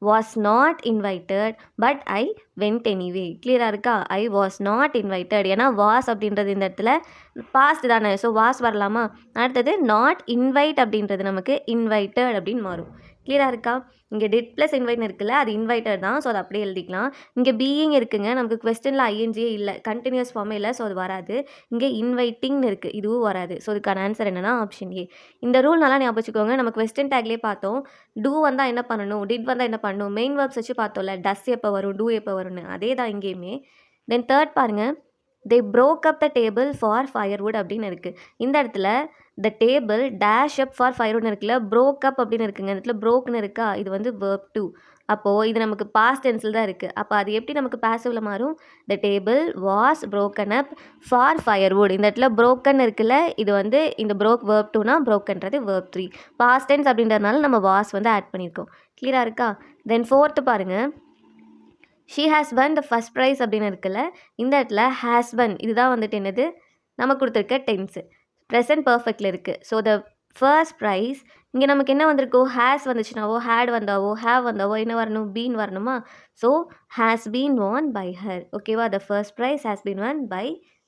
was not invited but I went anyway. கிளியராக இருக்கா? ஐ வாஸ் நாட் இன்வைட்டட், ஏன்னா வாஸ் அப்படின்றது இந்த இடத்துல பாஸ்ட் தானே. ஸோ வாஸ் வரலாமா? அடுத்தது நாட் இன்வைட் அப்படின்றது நமக்கு இன்வைட்டட் அப்படின்னு மாறும். கிளியராக இருக்கா? இங்கே டிட் ப்ளஸ் இன்வைட்னு இருக்குல்ல, அது இன்வைட்டட் தான். ஸோ அதை அப்படியே எழுதிக்கலாம். இங்கே பீயிங் இருக்குங்க. நமக்கு கொஸ்டினில் ஐஎன்ஜியே இல்லை, கண்டினியூஸ் ஃபார்மே இல்லை. ஸோ அது வராது. இங்கே இன்வைட்டிங்னு இருக்குது, இதுவும் வராது. ஸோ இதுக்கான ஆன்சர் என்னென்னா ஆப்ஷன் ஏ. இந்த ரூல் நல்லா ஞாபகம் வச்சுக்கோங்க. நம்ம கொஸ்டின் டேக்லேயே பார்த்தோம். டூ வந்தால் என்ன பண்ணணும், டிட் வந்தால் என்ன பண்ணணும், மெயின் வேர்ப்ஸ் வச்சு பார்த்தோம்ல. டஸ் எப்போ வரும், டூ எப்போ வரும்னு, அதே தான் இங்கேயுமே. தென் தேர்ட் பாருங்கள், they broke up the table for firewood அப்படின்னு இருக்குது. இந்த இடத்துல the table dash up for ஃபயர்வுட்னு இருக்குல்ல, ப்ரோக் அப் அப்படின்னு இருக்குங்க. இந்த இடத்துல ப்ரோக்னு இருக்கா, இது வந்து வேர்ப் 2. அப்போது இது நமக்கு பாஸ்ட் டென்ஸில் தான் இருக்குது. அப்போ அது எப்படி நமக்கு பாசிவில் மாறும்? The table was broken up for firewood. இந்த இடத்துல ப்ரோக்கன் இருக்குல்ல, இது வந்து இந்த ப்ரோக் வேர்ப் 2னா ப்ரோக்கன்றது வேர்ப் 3. பாஸ்ட் டென்ஸ் அப்படின்றதுனால நம்ம வாஸ் வந்து ஆட் பண்ணியிருக்கோம். கிளியராக இருக்கா? தென் ஃபோர்த்து பாருங்கள், she has won the first prize அப்படின்னு இருக்குல்ல. இந்த இடத்துல ஹேஸ் ஒன் இதுதான் வந்துட்டு என்னது நமக்கு கொடுத்துருக்க டென்ஸு ப்ரெசன்ட் பர்ஃபெக்டில் இருக்குது. ஸோ த ஃபர்ஸ்ட் ப்ரைஸ் இங்கே நமக்கு என்ன வந்திருக்கோ, ஹேஸ் வந்துச்சுனாவோ, ஹேட் வந்தாவோ, ஹேவ் வந்தாவோ என்ன வரணும்? பீன் வரணுமா? So has been won by her. ஓகேவா? The first prize has been won by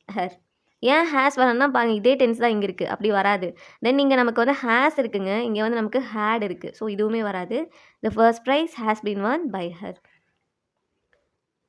her. ஏன் ஹேஸ் வரணும்னா பாருங்கள், இதே டென்ஸ் தான் இங்கே இருக்குது, அப்படி வராது. தென் இங்கே நமக்கு வந்து ஹேஸ் இருக்குங்க, இங்கே வந்து நமக்கு ஹேட் இருக்குது. ஸோ இதுவுமே வராது. The first prize has been won by her.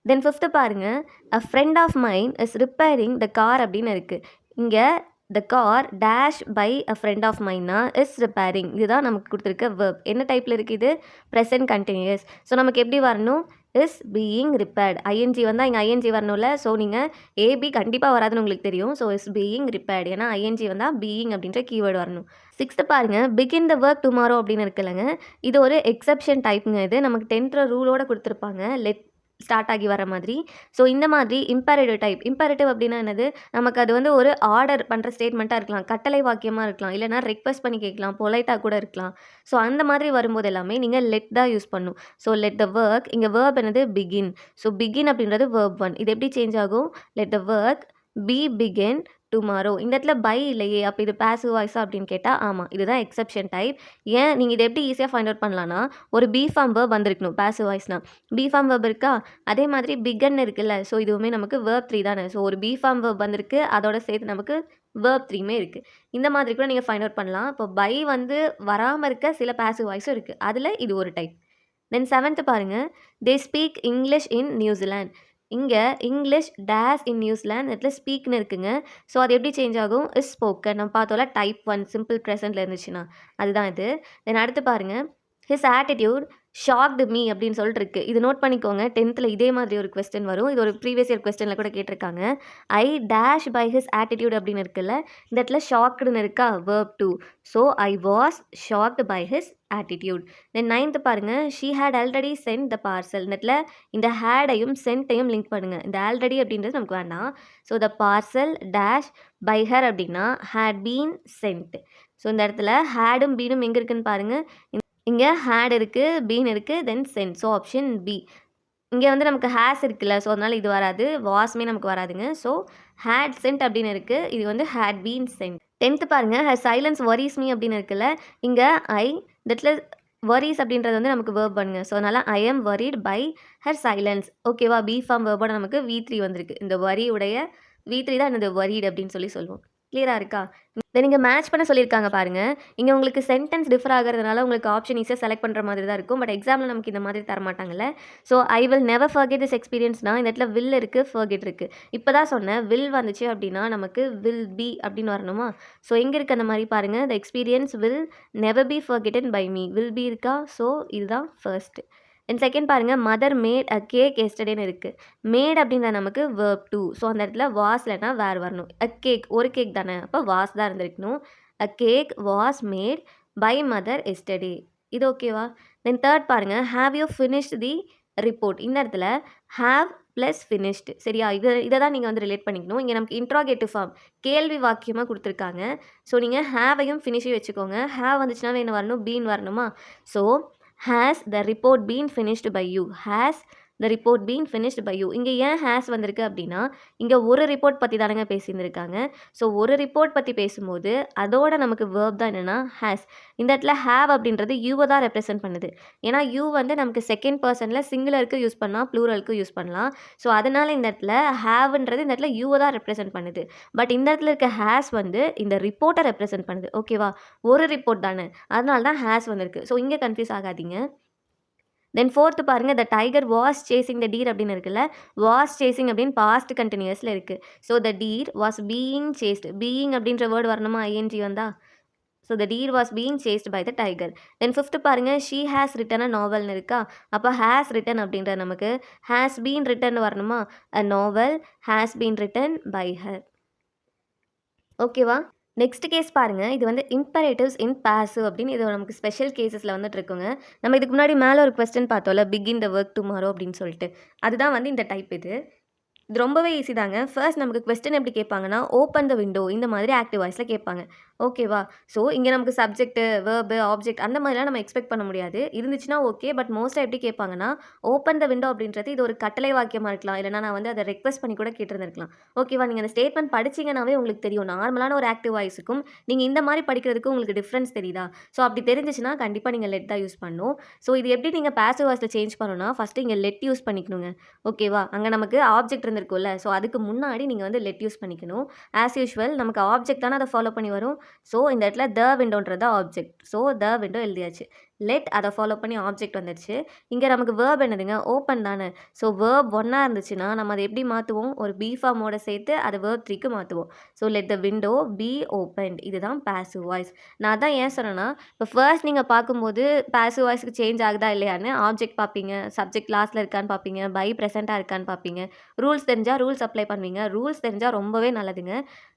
Then fifth பாருங்கள், a friend of mine is repairing the car அப்படின்னு இருக்குது. இங்கே the car dash by a friend of மைன்னா இஸ் ரிப்பேரிங். இதுதான் நமக்கு கொடுத்துருக்க வேர்ப். என்ன டைப்பில் இருக்குது இது? Present continuous. ஸோ நமக்கு எப்படி வரணும்? Is being repaired. ஐஎன்ஜி வந்தால் இங்கே ஐஎன்ஜி வரணும்ல. ஸோ நீங்கள் ஏபி கண்டிப்பாக வராதுன்னு உங்களுக்கு தெரியும். So is being repaired. ஏன்னா ஐஎன்ஜி வந்தால் பீயிங் அப்படின்ற கீவேர்டு வரணும். 6th பாருங்கள், பிகின் த ஒர்க் டுமாரோ அப்படின்னு இருக்குல்லங்க. இது ஒரு எக்ஸப்ஷன் டைப்புங்க. இது நமக்கு 10th ரூலோட கொடுத்துருப்பாங்க. லெட் ஸ்டார்ட் ஆகி வர மாதிரி. ஸோ இந்த மாதிரி இம்பேரேட்டிவ் டைப். இம்பேரேட்டிவ் அப்படின்னா என்னது, நமக்கு அது வந்து ஒரு ஆர்டர் பண்ணுற ஸ்டேட்மெண்ட்டாக இருக்கலாம், கட்டளை வாக்கியமாக இருக்கலாம், இல்லைனா ரெக்வஸ்ட் பண்ணி கேட்கலாம், பொலைட்டாக கூட இருக்கலாம். ஸோ அந்த மாதிரி வரும்போது எல்லாமே நீங்கள் லெட் தான் யூஸ் பண்ணணும். ஸோ லெட் த ஒர்க், இங்கே வேர்ப் என்னது பிகின். ஸோ பிகின் அப்படின்றது வேர்ப் 1. இது எப்படி சேஞ்ச் ஆகும், let the work be begin tomorrow. இந்த இடத்துல பை இல்லையே, அப்போ இது பேசிவ் வாய்ஸா அப்படின்னு கேட்டால் ஆமாம், இதுதான் எக்ஸப்ஷன் டைப். ஏன் நீங்கள் இதை எப்படி ஈஸியாக ஃபைண்ட் அவுட் பண்ணலான்னா, ஒரு பி ஃபார்ம் வேர்ப் வந்திருக்கணும் பேசிவ் வாய்ஸ்னா. பி ஃபார்ம் வேர்ப் இருக்கா, அதே மாதிரி பிகன் இருக்குல்ல. ஸோ இதுவுமே நமக்கு வேர்ப் 3 தானே. ஸோ ஒரு பி ஃபார்ம் வேர்ப் வந்திருக்கு, அதோட சேர்த்து நமக்கு வேர்ப் 3மே இருக்குது. இந்த மாதிரி கூட நீங்கள் ஃபைண்ட் அவுட் பண்ணலாம். இப்போ பை வந்து வராமல் இருக்க சில பேசிவ் வாய்ஸும் இருக்குது, அதில் இது ஒரு டைப். தென் 7th பாருங்கள், they speak English in New Zealand. இங்கே இங்கிலீஷ் டேஸ் இன் நியூசிலாண்ட், இடத்துல ஸ்பீக்னு இருக்குங்க. ஸோ அது எப்படி சேஞ்ச் ஆகும், இஸ் ஸ்போக்கன். நம்ம பார்த்தோம்ல டைப் 1 சிம்பிள் ப்ரெசென்ட்டில் இருந்துச்சுன்னா அதுதான் இது. தென் அடுத்து பாருங்கள், ஹிஸ் ஆட்டிடியூட் ஷாக்டு மீ அப்படின்னு சொல்லிட்டு இருக்கு. இது நோட் பண்ணிக்கோங்க, 10th இதே மாதிரி ஒரு கொஸ்டின் வரும். இது ஒரு ப்ரீவியஸ் இயர் கொஸ்டினில் கூட கேட்டிருக்காங்க. I dash by his attitude அப்படின்னு இருக்குல்ல, இந்த இடத்துல ஷாக்டுன்னு இருக்கா, verb 2. So I was shocked by his attitude. Then 9th பாருங்கள், she had already sent the parcel. இந்த இடத்துல இந்த ஹேடையும் சென்ட்டையும் லிங்க் பண்ணுங்கள். இந்த ஆல்ரெடி அப்படின்றது நமக்கு வேண்டாம். So the parcel dash by her அப்படின்னா ஹேட் பீன் சென்ட். ஸோ இந்த இடத்துல ஹேடும் பீனும் எங்கே இருக்குன்னு பாருங்கள். இங்கே ஹேட் இருக்குது, பீன் இருக்குது, then sent. So option B. இங்கே வந்து நமக்கு ஹேஸ் இருக்குல்ல, ஸோ அதனால் இது வராது. வாஸ்மே நமக்கு வராதுங்க. ஸோ ஹேட் சென்ட் அப்படின்னு இருக்குது, இது வந்து ஹேட் பீன் சென்ட். 10th பாருங்கள், ஹர் சைலன்ஸ் வரிஸ் மீ அப்படின்னு இருக்குல்ல. இங்கே ஐ இடத்துல வரிஸ் அப்படின்றது வந்து நமக்கு வேர்ப் பண்ணுங்க. ஸோ அதனால் I am worried by her silence. ஓகேவா, பி ஃபார்ம் வேர்போட நமக்கு V3 வந்திருக்கு. இந்த வரியுடைய V3 தான் இந்த வரிட் அப்படின்னு சொல்லுவோம். கிளியராக இருக்கா? தென் இங்கே மேட்ச் பண்ண சொல்லியிருக்காங்க பாருங்கள். இங்கே உங்களுக்கு சென்டென்ஸ் டிஃபர் ஆகிறதுனால உங்களுக்கு ஆப்ஷன் ஈஸியாக செலக்ட் பண்ணுற மாதிரி தான் இருக்கும். பட் எக்ஸாமில் நமக்கு இந்த மாதிரி தரமாட்டாங்கல்ல. So I will never forget this எக்ஸ்பீரியன்ஸ்னால் இந்த இடத்துல வில் இருக்குது, ஃபர்கெட் இருக்குது. இப்போ தான் சொன்னேன், வில் வந்துச்சு அப்படின்னா நமக்கு வில் பி அப்படின்னு வரணுமா. ஸோ எங்கே இருக்குது அந்த மாதிரி பாருங்கள், the experience will never be forgotten by me. Will be இருக்கா, ஸோ இதுதான் ஃபர்ஸ்ட். அண்ட் செகண்ட் பாருங்கள், மதர் மேட் அ கேக் எஸ்டர்டேன்னு இருக்குது. மேட் அப்படின்ற நமக்கு வேர்ப் 2. ஸோ அந்த இடத்துல வாஸ் இல்லைனா வேர் வரணும். அ கேக், ஒரு கேக் தானே, அப்போ வாஸ் தான் இருந்திருக்கணும். A cake was made by mother yesterday. இது ஓகேவா? தென் தேர்ட் பாருங்கள், have you finished the report. இந்த இடத்துல ஹாவ் ப்ளஸ் ஃபினிஷ்டு. சரியா, இதை தான் நீங்கள் வந்து ரிலேட் பண்ணிக்கணும். இங்கே நமக்கு இன்ட்ராகேட்டிவ் ஃபார்ம் கேள்வி வாக்கியமாக கொடுத்துருக்காங்க. ஸோ நீங்கள் ஹேவையும் ஃபினிஷையும் வச்சுக்கோங்க. ஹேவ் வந்துச்சுன்னா என்ன வரணும், பீன் வரணுமா. So has the report been finished by you? Has the report been finished by you? இங்கே ஏன் has வந்திருக்கு அப்படின்னா, இங்கே ஒரு ரிப்போர்ட் பற்றி தானங்க பேசியிருந்திருக்காங்க. ஸோ ஒரு ரிப்போர்ட் பற்றி பேசும்போது அதோட நமக்கு வேர்ப் தான் என்னென்னா has. இந்த இடத்துல have அப்படின்றது யூவை தான் ரெப்ரசென்ட் பண்ணுது. ஏன்னா யூ வந்து நமக்கு செகண்ட் பர்சனில் சிங்குலருக்கு யூஸ் பண்ணலாம், ப்ளூரலுக்கு யூஸ் பண்ணலாம். ஸோ அதனால் இந்த இடத்துல haveன்றது இந்த இடத்துல யூவை தான் ரெப்ரசென்ட் பண்ணுது. பட் இந்த இடத்துல இருக்க has வந்து இந்த ரிப்போர்ட்டை ரெப்ரசென்ட் பண்ணுது. ஓகேவா, ஒரு ரிப்போர்ட் தானே, அதனால தான் has வந்திருக்கு. ஸோ இங்கே கன்ஃபியூஸ் ஆகாதீங்க. தென் 4th பாருங்கள், the tiger was chasing the deer அப்படின்னு இருக்குல்ல. வாஸ் சேசிங் அப்படின்னு பாஸ்ட் கண்டினியூஸில் இருக்குது. So the deer was being chased. Being அப்படின்ற வேர்டு வரணுமா, ஐஎன்ஜி வந்தா. So the deer was being chased by the tiger. Then 5th பாருங்கள், ஷீ ஹேஸ் ரிட்டன் அ நாவல்னு இருக்கா. அப்போ ஹேஸ் ரிட்டன் அப்படின்ற நமக்கு ஹேஸ் பீன் ரிட்டன் வரணுமா. A novel has been written by her. ஓகேவா. நெக்ஸ்ட் கேஸ் பாருங்கள், இது வந்து இம்பரேட்டிவ்ஸ் இன் பாசிவ் அப்படின்னு இது நமக்கு ஸ்பெஷல் கேசஸில் வந்துட்டு இருக்குங்க. நம்ம இதுக்கு முன்னாடி மேலே ஒரு கொஸ்டின் பார்த்தோம்ல, பிகின் த ஒர்க் டுமாரோ அப்படின்னு சொல்லிட்டு, அதுதான் வந்து இந்த டைப். இது ரொம்பவே ஈஸி தாங்க. ஃபர்ஸ்ட் நமக்கு கொஸ்டின் எப்படி கேட்பாங்கன்னா, ஓப்பன் த விண்டோ இந்த மாதிரி ஆக்டிவ் வாய்ஸில் கேட்பாங்க. ஓகேவா. ஸோ இங்கே நமக்கு சப்ஜெக்ட்டு, வேர்பு, ஆப்ஜெக்ட் அந்த மாதிரிலாம் நம்ம எக்ஸ்பெக்ட் பண்ண முடியாது. இருந்துச்சுன்னா ஓகே. பட் மோஸ்ட்டாக எப்படி கேட்பாங்கன்னா, ஓப்பன் த விண்டோ அப்படின்றது இது ஒரு கட்டளை வாக்கியமாக இருக்கலாம், இல்லைனா நான் வந்து அதை ரெக்வஸ்ட் பண்ணி கூட கேட்டிருந்துருக்கலாம். ஓகேவா. நீங்கள் அந்த ஸ்டேட்மெண்ட் படிச்சிங்கனாவே உங்களுக்கு தெரியும், நார்மலான ஒரு ஆக்டிவ் வாய்ஸுக்கும் நீங்கள் இந்த மாதிரி படிக்கிறதுக்கும் உங்களுக்கு டிஃப்ரென்ஸ் தெரியுதா. ஸோ அப்படி தெரிஞ்சிச்சுன்னா கண்டிப்பாக நீங்கள் லெட் தான் யூஸ் பண்ணணும். ஸோ இது எப்படி நீங்கள் பாசிவ் வாய்ஸில் சேஞ்ச் பண்ணணும்னா, ஃபஸ்ட்டு இங்கே லெட் யூஸ் பண்ணிக்கணுங்க. ஓகேவா. அங்கே நமக்கு ஆப்ஜெக்ட் இருந்திருக்கும்ல, ஸோ அதுக்கு முன்னாடி நீங்கள் வந்து லெட் யூஸ் பண்ணிக்கணும். ஆஸ் யூஷுவல் நமக்கு ஆப்ஜெக்ட் தானே அதை ஃபாலோ பண்ணி வரும். ஸோ இந்த இடத்துல த விண்டோன்றது ஆப்ஜெக்ட். ஸோ த விண்டோ எழுதியாச்சு. லெட் அதை ஃபாலோ பண்ணி ஆப்ஜெக்ட் வந்துடுச்சு. இங்கே நமக்கு வேர்ப் என்னதுங்க, ஓப்பன் தானே. ஸோ வேர்ப் ஒன்றா இருந்துச்சுன்னா நம்ம அதை எப்படி மாற்றுவோம், ஒரு பி ஃபார்மோட சேர்த்து அதை வேர்ப் த்ரீக்கு மாற்றுவோம். So let the window be opened. இதுதான் பாசிவ் வாய்ஸ். நான் தான் ஏன் சொன்னேன்னா, இப்போ ஃபர்ஸ்ட் நீங்கள் பார்க்கும்போது பாசிவ் வாய்ஸ்க்கு சேஞ்ச் ஆகுதா இல்லையான்னு ஆப்ஜெக்ட் பார்ப்பீங்க, சப்ஜெக்ட் லாஸ்ட்டில் இருக்கான்னு பார்ப்பீங்க, பை ப்ரெசென்ட்டாக இருக்கான்னு பார்ப்பீங்க, ரூல்ஸ் தெரிஞ்சால் ரூல்ஸ் அப்ளை பண்ணுவீங்க. ரூல்ஸ் தெரிஞ்சால் ரொம்பவே நல்லதுங்க.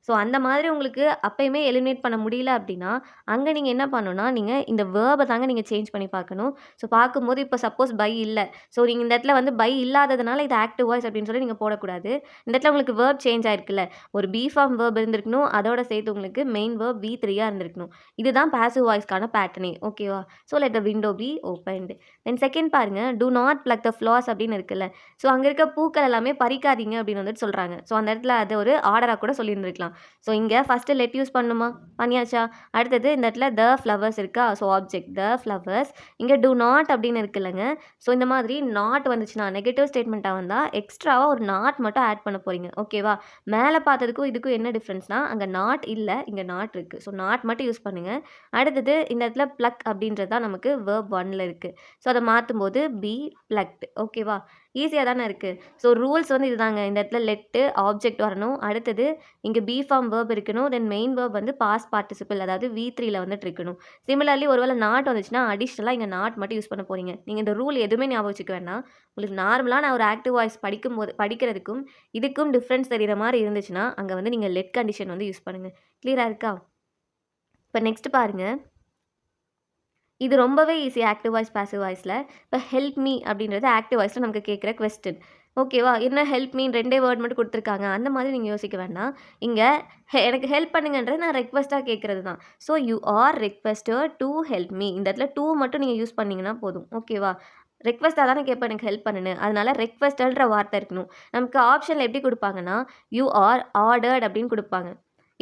ஸோ அந்த மாதிரி உங்களுக்கு அப்பயுமே எலிமினேட் பண்ண முடியல அப்படின்னா, அங்கே நீங்கள் என்ன பண்ணணும்னா, நீங்கள் இந்த வேர்பை தாங்க நீங்கள் சேஞ்ச் பண்ணி பார்க்கணும். ஸோ பார்க்கும்போது இப்போ சப்போஸ் பை இல்லை, ஸோ நீங்கள் இந்த இடத்துல வந்து பை இல்லாததுனால இது ஆக்டிவ் வாய்ஸ் அப்படின்னு சொல்லி நீங்கள் போடக்கூடாது. இந்த இடத்துல உங்களுக்கு வேர்ப் சேஞ்ச் ஆயிருக்குல்ல, ஒரு பி ஃபார்ம் வேர்ப் இருந்திருக்கணும், அதோட சேர்த்து உங்களுக்கு மெயின் வேர்ப் V3 இருந்திருக்கணும். இதுதான் பாசிவ் வாய்ஸ்க்கான பேட்டர்னே. ஓகேவா? So let the window be opened. Then second பாருங்க, do not pluck the flowers அப்படின்னு இருக்குல்ல. ஸோ அங்கே இருக்க பூக்கள் எல்லாமே பறிக்காதீங்க அப்படின்னு வந்துட்டு சொல்கிறாங்க. ஸோ அந்த இடத்துல அது ஒரு ஆர்டராக கூட சொல்லியிருந்திருக்கலாம். ஸோ இங்கே ஃபஸ்ட்டு லெட் யூஸ் பண்ணுமா, பண்ணியாச்சா? அடுத்தது இந்த இடத்துல த ஃப்ளவர்ஸ் இருக்கா, ஸோ ஆப்ஜெக்ட் த ஃப்ளவர்ஸ். இங்கே டூ நாட் அப்படின்னு இருக்குல்லங்க. ஸோ இந்த மாதிரி நாட் வந்துச்சுன்னா நெகட்டிவ் ஸ்டேட்மெண்ட்டாக வந்தால் எக்ஸ்ட்ராவாக ஒரு நாட் மட்டும் ஆட் பண்ண போகிறீங்க. ஓகேவா? மேலே பார்த்ததுக்கும் இதுக்கும் என்ன டிஃப்ரென்ஸ்னால், அங்கே நாட் இல்லை, இங்கே நாட் இருக்குது. ஸோ நாட் மட்டும் யூஸ் பண்ணுங்கள். அடுத்தது இந்த இடத்துல ப்ளக் அப்படின்றது தான் நமக்கு வேர்ப் 1ல் இருக்குது. ஸோ அதை மாற்றும்போது பி ப்ளக்ட். ஓகேவா? ஈஸியாக தானே இருக்குது. ஸோ ரூல்ஸ் வந்து இதுதாங்க. இந்த இடத்துல லெட்டு ஆப்ஜெக்ட் வரணும். அடுத்தது இங்கே பி ஃபார்ம் வேர்ப் இருக்கணும். தென் மெயின் வேர்ப் வந்து பாஸ்ட் பார்ட்டிசிபிள், அதாவது V3ல வந்துட்டு இருக்கணும். சிமிலர்லி ஒருவேளை நாட் வந்துச்சுன்னா அடிஷ்னலாக இங்கே நாட் மட்டும் யூஸ் பண்ண போகிறீங்க. நீங்கள் இந்த ரூல் எதுவுமே ஞாபகம் வச்சுக்க வேண்டாம். உங்களுக்கு நார்மலாக நான் ஒரு ஆக்டிவ் வாய்ஸ் படிக்கிறதுக்கும் இதுக்கும் டிஃப்ரென்ஸ் தெரிகிற மாதிரி இருந்துச்சுன்னா அங்கே வந்து நீங்கள் லெட் கண்டிஷன் வந்து யூஸ் பண்ணுங்கள். கிளியராக இருக்கா? இப்போ நெக்ஸ்ட் பாருங்கள். இது ரொம்பவே ஈஸி ஆக்டிவ் வாய்ஸ் பாசிவ் வாய்ஸில். இப்போ ஹெல்ப் மீ அப்படின்றது ஆக்டிவ் வாய்ஸில் நமக்கு கேட்குற கொஸ்டின். ஓகேவா? என்ன ஹெல்ப் மீன் 2 வேர்ட் மட்டும் கொடுத்துருக்காங்க, அந்த மாதிரி நீங்கள் யோசிக்க வேண்டாம். இங்கே எனக்கு ஹெல்ப் பண்ணுங்கன்றது நான் ரெக்வஸ்ட்டாக கேட்குறது தான். So you are requested to help me. இந்த இடத்துல டூ மட்டும் நீங்கள் யூஸ் பண்ணிங்கன்னா போதும். ஓகேவா? ரெக்வஸ்ட்டாக தானே கேட்பேன் எனக்கு ஹெல்ப் பண்ணுன்னு, அதனால ரெக்வெஸ்டன்ற வார்த்தை இருக்கணும். நமக்கு ஆப்ஷனில் எப்படி கொடுப்பாங்கன்னா, யூ ஆர் ஆர்டர்ட் அப்படின்னு கொடுப்பாங்க,